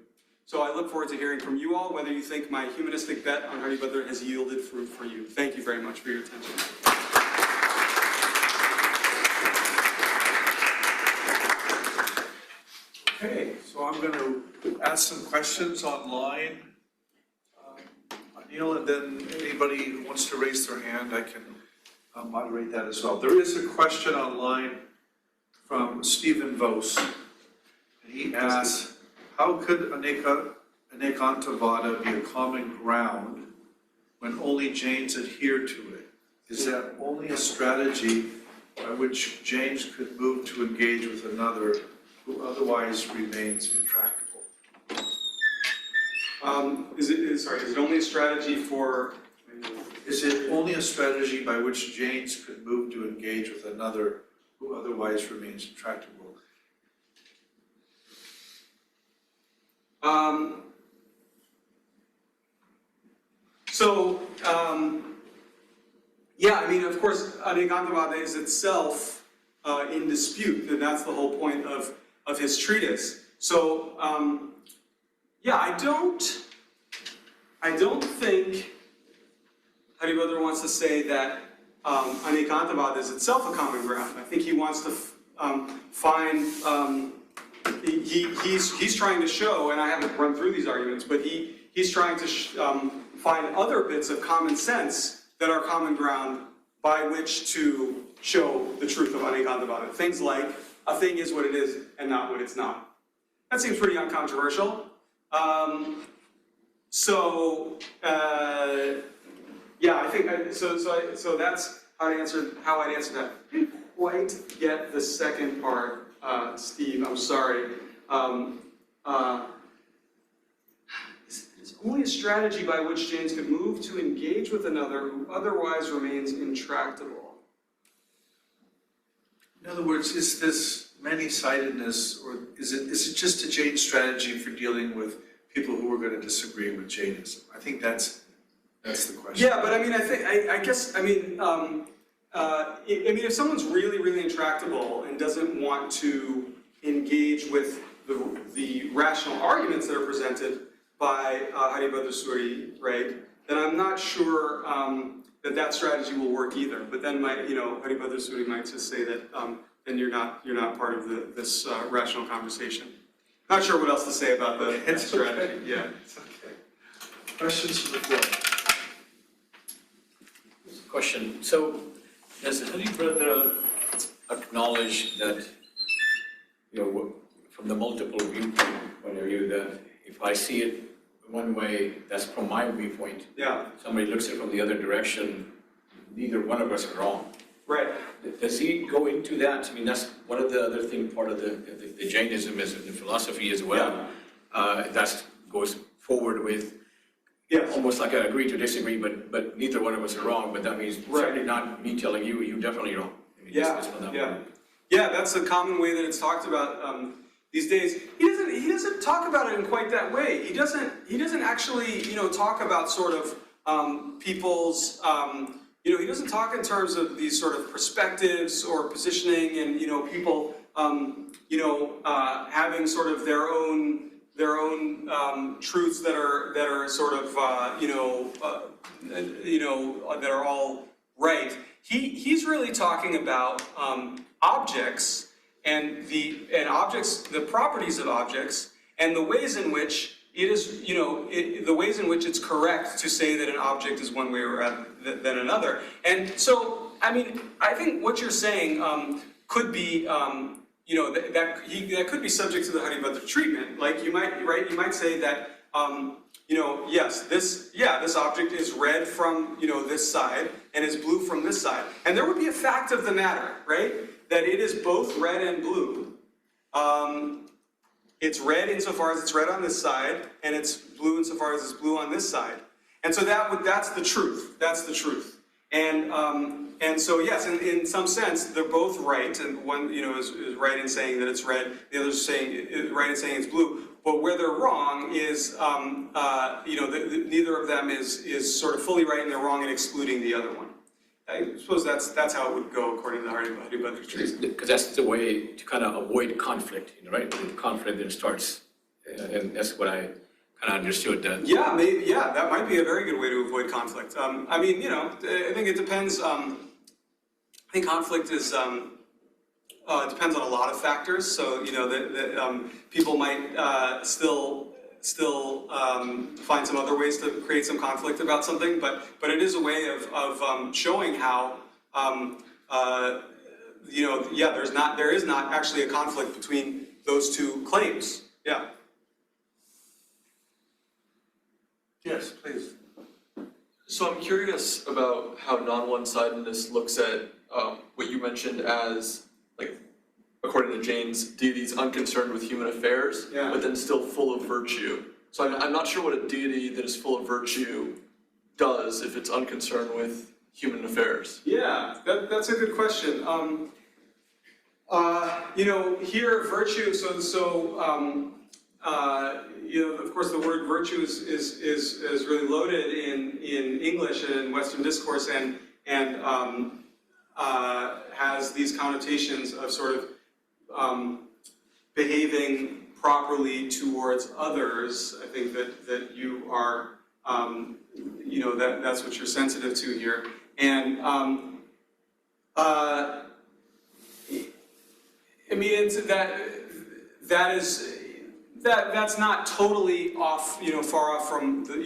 So I look forward to hearing from you all whether you think my humanistic bet on Haribhadra has yielded fruit for you. Thank you very much for your attention. Okay, so I'm going to ask some questions online. Anil, and then anybody who wants to raise their hand, I can moderate that as well. There is a question online from Stephen Vos. He asks, how could Anekantavada be a common ground when only Jains adhere to it? Is that only a strategy by which Jains could move to engage with another who otherwise remains intractable? Is it only a strategy for... Is it only a strategy by which Jains could move to engage with another who otherwise remains intractable? Yeah, I mean, of course, Anekantavada is itself in dispute, and that's the whole point of his treatise. So, yeah, I don't think Haribhadra wants to say that Anekantavada is itself a common ground. I think he wants to find, he's trying to show, and I haven't run through these arguments, but he's trying to find other bits of common sense that are common ground by which to show the truth of Anekantavada. Things like, a thing is what it is and not what it's not. That seems pretty uncontroversial. Yeah, I think, so that's how I'd answer that. quite get the second part, Steve, I'm sorry. It's only a strategy by which Jains could move to engage with another who otherwise remains intractable. In other words, is this many-sidedness, or is it just a Jain strategy for dealing with people who are going to disagree with Jainism? I think that's the question. Yeah, but I mean, if someone's really, really intractable and doesn't want to engage with the rational arguments that are presented by Haribhadra, right, then I'm not sure that strategy will work either. But then Haribhadra might just say that then you're not part of this rational conversation. Not sure what else to say about that strategy. Okay. Yeah. It's okay. Questions from the floor? Question. So, does Haribhadra acknowledge that, from the multiple viewpoint point of view, that if I see it one way, that's from my viewpoint. Yeah. Somebody looks at it from the other direction, neither one of us are wrong. Right. Does he go into that? I mean, that's one of the other thing, part of the Jainism is the philosophy as well. Yeah. That goes forward with Yes. almost like I agree to disagree, but neither one of us are wrong. But that means certainly not me telling you, you're definitely wrong. I mean, Yeah. Yeah, that's a common way that it's talked about these days. He doesn't talk about it in quite that way. He doesn't actually talk about sort of people's he doesn't talk in terms of these sort of perspectives or positioning and people having sort of their own truths that are sort of that are all right. He's really talking about objects and the properties of objects and the ways in which it is the ways in which it's correct to say that an object is one way or than another. And so I mean I think what you're saying could be that could be subject to the Haribhadra treatment. Like you might say that yes, this object is red from this side and is blue from this side, and there would be a fact of the matter, right, that it is both red and blue. It's red insofar as it's red on this side, and it's blue insofar as it's blue on this side, and so that's the truth. That's the truth. And so yes, in some sense, they're both right, and one is right in saying that it's red, the other is right in saying it's blue. But where they're wrong is neither of them is sort of fully right, and they're wrong in excluding the other one. I suppose that's how it would go according to the Haribhadra treatment. Because that's the way to kind of avoid conflict, right? When conflict then starts, and that's what I kind of understood. Yeah, maybe. Yeah, that might be a very good way to avoid conflict. I mean, I think it depends. I think conflict is depends on a lot of factors. So that people might still find some other ways to create some conflict about something, but it is a way of showing how there is not actually a conflict between those two claims. Yeah. Yes, please. So I'm curious about how non-one-sidedness looks at what you mentioned as, like, according to Jain's, deities unconcerned with human affairs, but then still full of virtue. So I'm not sure what a deity that is full of virtue does if it's unconcerned with human affairs. Yeah, that's a good question. Here virtue. Of course, the word virtue is really loaded in English and in Western discourse, and has these connotations of sort of behaving properly towards others. I think that you are, that's what you're sensitive to here, and I mean, it's that's not totally off, far off from the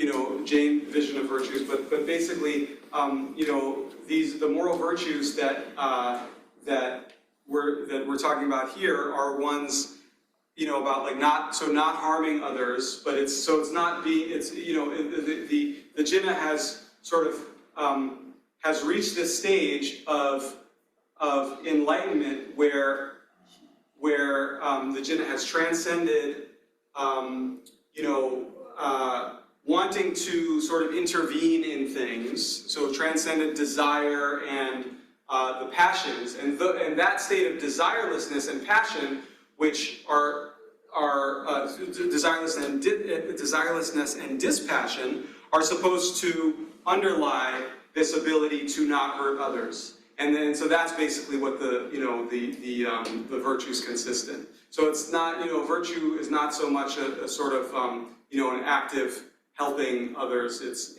Jain vision of virtues, but basically, the moral virtues that we're talking about here are ones, about like not harming others, but the Jinnah has sort of has reached this stage of of enlightenment where the Jinnah has transcended, wanting to sort of intervene in things, so transcended desire and the passions, and that state of desirelessness and passion, which are desirelessness and dispassion, are supposed to underlie this ability to not hurt others. And then, so that's basically what the virtues consist in. So it's not, virtue is not so much a sort of, an active helping others. It's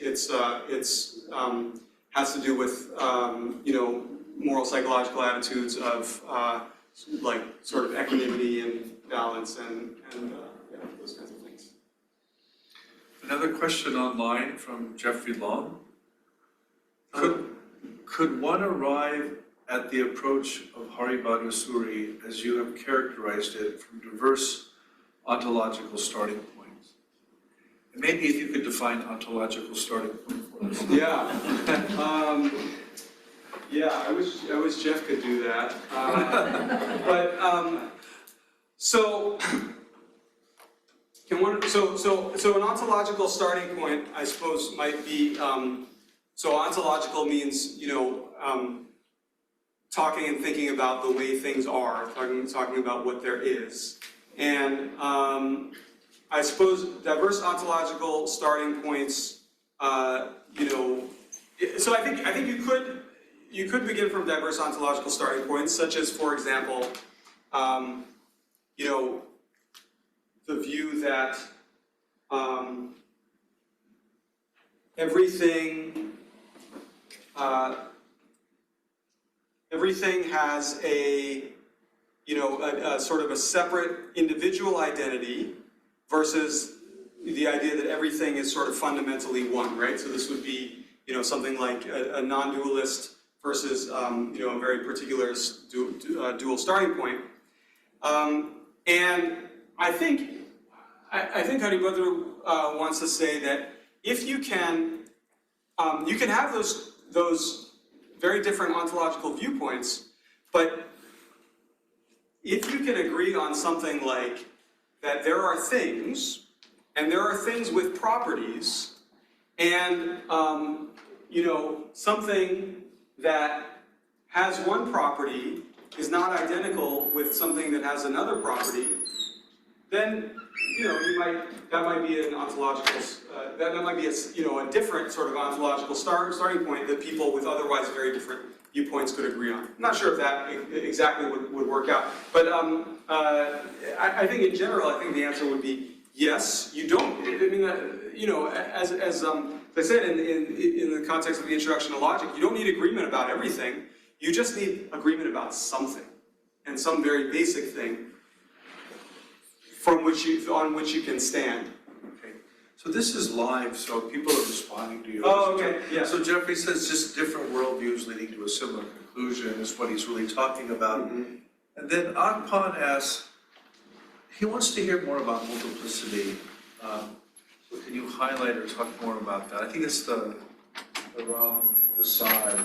has to do with, moral psychological attitudes of, like, sort of equanimity and balance and those kinds of things. Another question online from Jeffrey Long. Could one arrive at the approach of Haribhadra Suri as you have characterized it from diverse ontological starting points? And maybe if you could define ontological starting point for us. Yeah. I wish Jeff could do that. So an ontological starting point, I suppose, might be, so ontological means, talking and thinking about the way things are, talking about what there is. And I suppose diverse ontological starting points, so I think you could begin from diverse ontological starting points, such as, for example, the view that everything has a sort of a separate individual identity versus the idea that everything is sort of fundamentally one, right? So this would be, something like a non-dualist versus, a very particular dual starting point. And I think Haribhadra wants to say that if you can have those very different ontological viewpoints, but if you can agree on something like that there are things, and there are things with properties, and something that has one property is not identical with something that has another property, then that might be an ontological that might be a different sort of ontological starting point that people with otherwise very different viewpoints could agree on. I'm not sure if that exactly would work out, but I think in general, I think the answer would be yes. You don't. I mean, as I said in the context of the introduction to logic, you don't need agreement about everything. You just need agreement about something, and some very basic thing on which you can stand. Okay. So this is live, so people are responding to you. Oh, okay. Yeah. So Jeffrey says just different worldviews leading to a similar conclusion is what he's really talking about. Mm-hmm. And then Akpan asks, he wants to hear more about multiplicity. So can you highlight or talk more about that? I think it's the wrong side.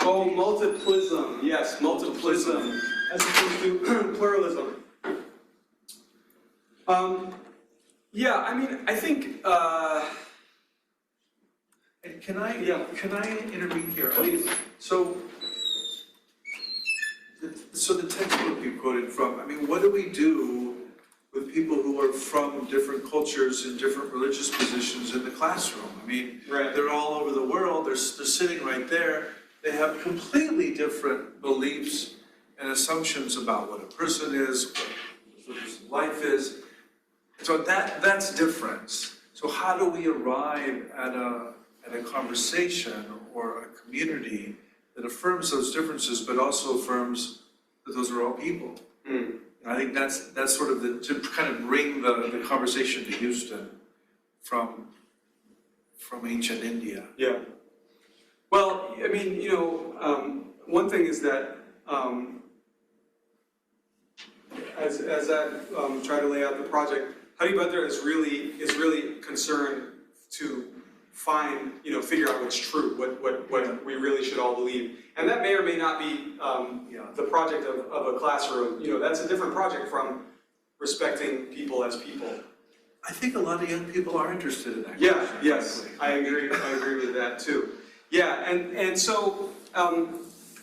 Oh, multiplism. Yes, multiplism, as opposed to pluralism. I mean, I think. And can I intervene here? Please. So the textbook you quoted from, I mean, what do we do with people who are from different cultures and different religious positions in the classroom? I mean, right. They're all over the world, they're sitting right there, they have completely different beliefs and assumptions about what a person is, what a person's life is. So that's difference. So how do we arrive at a conversation or a community that affirms those differences, but also affirms that those are all people? Mm. I think that's sort of to kind of bring the conversation to Houston from ancient India. Yeah. Well, I mean, one thing is that as I try to lay out the project, Haribhadra is really concerned to figure out what's true, what we really should all believe. And that may or may not be the project of a classroom. That's a different project from respecting people as people. I think a lot of young people are interested in that. Yeah, yes, I agree with that too. Yeah, and so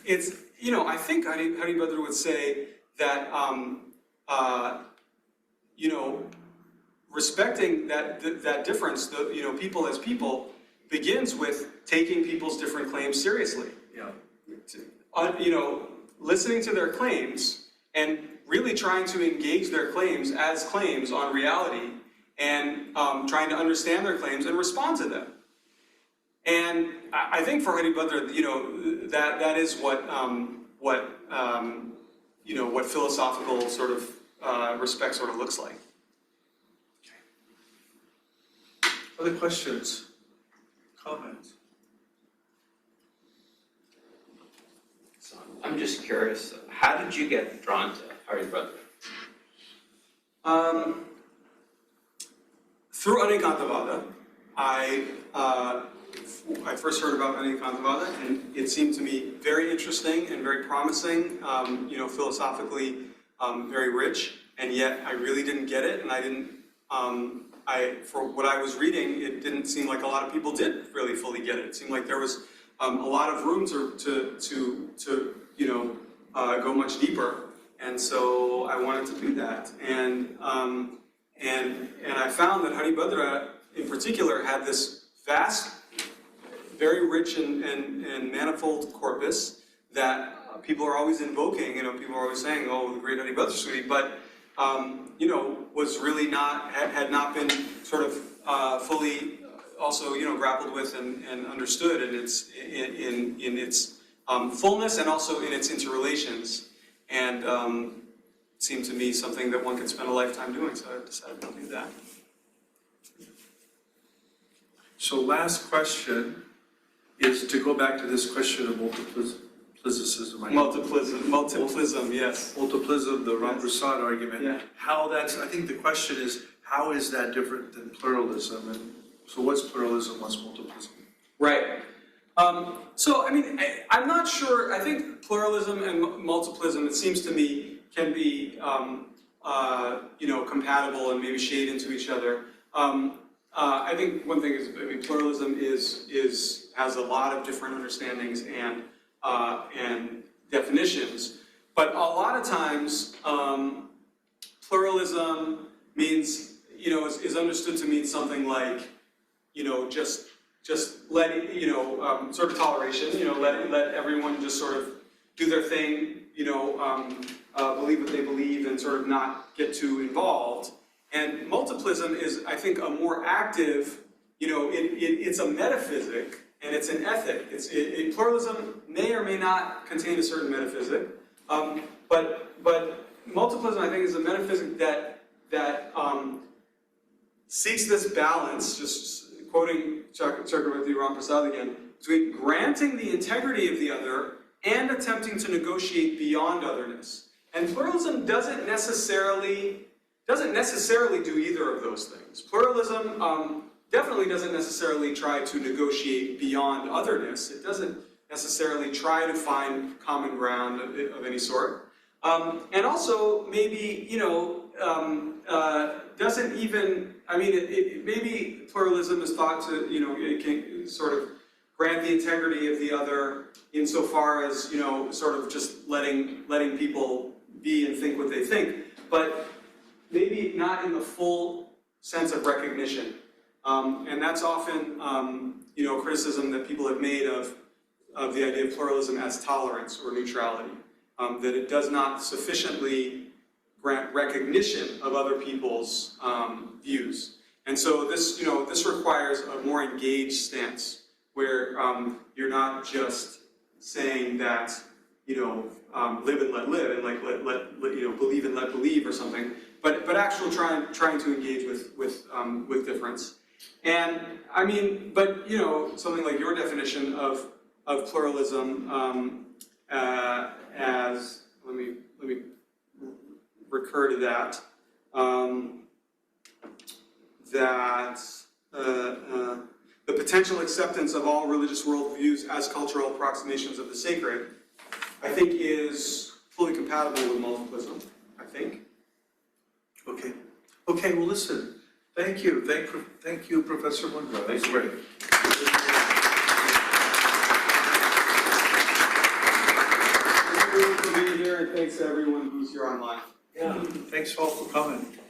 it's, I think Haribhadra would say that, respecting that difference, people as people, begins with taking people's different claims seriously. Yeah. Listening to their claims and really trying to engage their claims as claims on reality, and trying to understand their claims and respond to them. And I think for Haribhadra, that is what philosophical sort of respect sort of looks like. Other questions? Comments? So I'm just curious, how did you get drawn to Haribhadra? Through Anekantavada, I first heard about Anekantavada, and it seemed to me very interesting and very promising, philosophically very rich, and yet I really didn't get it, and I didn't, for what I was reading, it didn't seem like a lot of people did really fully get it. It seemed like there was a lot of room to go much deeper, and so I wanted to do that. And I found that Haribhadra, in particular, had this vast, very rich and manifold corpus that people are always invoking. People are always saying, "Oh, the great Haribhadra Suri," but was really had not been sort of fully also grappled with and understood in its fullness, and also in its interrelations. And it seemed to me something that one could spend a lifetime doing, so I decided to do that. So last question is to go back to this question of multiplicism. Multiplism, yes. Multiplism, the Ramprasad argument. Yeah. I think the question is, how is that different than pluralism? And so what's pluralism, what's multiplism? Right. So, I'm not sure. I think pluralism and multiplism, it seems to me, can be, compatible and maybe shade into each other. I think one thing is, pluralism has a lot of different understandings and definitions, but a lot of times, pluralism means, is understood to mean something like, just letting, sort of toleration, let everyone just sort of do their thing, believe what they believe and sort of not get too involved. And multiplism is, I think, a more active, it's a metaphysic and it's an ethic. Pluralism may or may not contain a certain metaphysic, but multiplism, I think, is a metaphysic that seeks this balance, just quoting Chakravarti Ramprasad again, between granting the integrity of the other and attempting to negotiate beyond otherness. And pluralism doesn't necessarily do either of those things. Pluralism definitely doesn't necessarily try to negotiate beyond otherness. It doesn't necessarily try to find common ground of any sort. And also maybe, doesn't even, maybe pluralism is thought to, it can sort of grant the integrity of the other insofar as, sort of just letting people be and think what they think, but maybe not in the full sense of recognition. And that's often, criticism that people have made of the idea of pluralism as tolerance or neutrality, that it does not sufficiently grant recognition of other people's views. And so this requires a more engaged stance, where you're not just saying that, live and let live, and let believe and let believe or something, but actually trying to engage with difference. And something like your definition of pluralism as, let me recur to that, the the potential acceptance of all religious worldviews as cultural approximations of the sacred, I think is fully compatible with multiplism, I think. Okay, okay, well, listen, thank you, thank you, Professor Mundra, that's great. Thanks everyone for being here, and thanks to everyone who's here online. Yeah, thanks all for coming.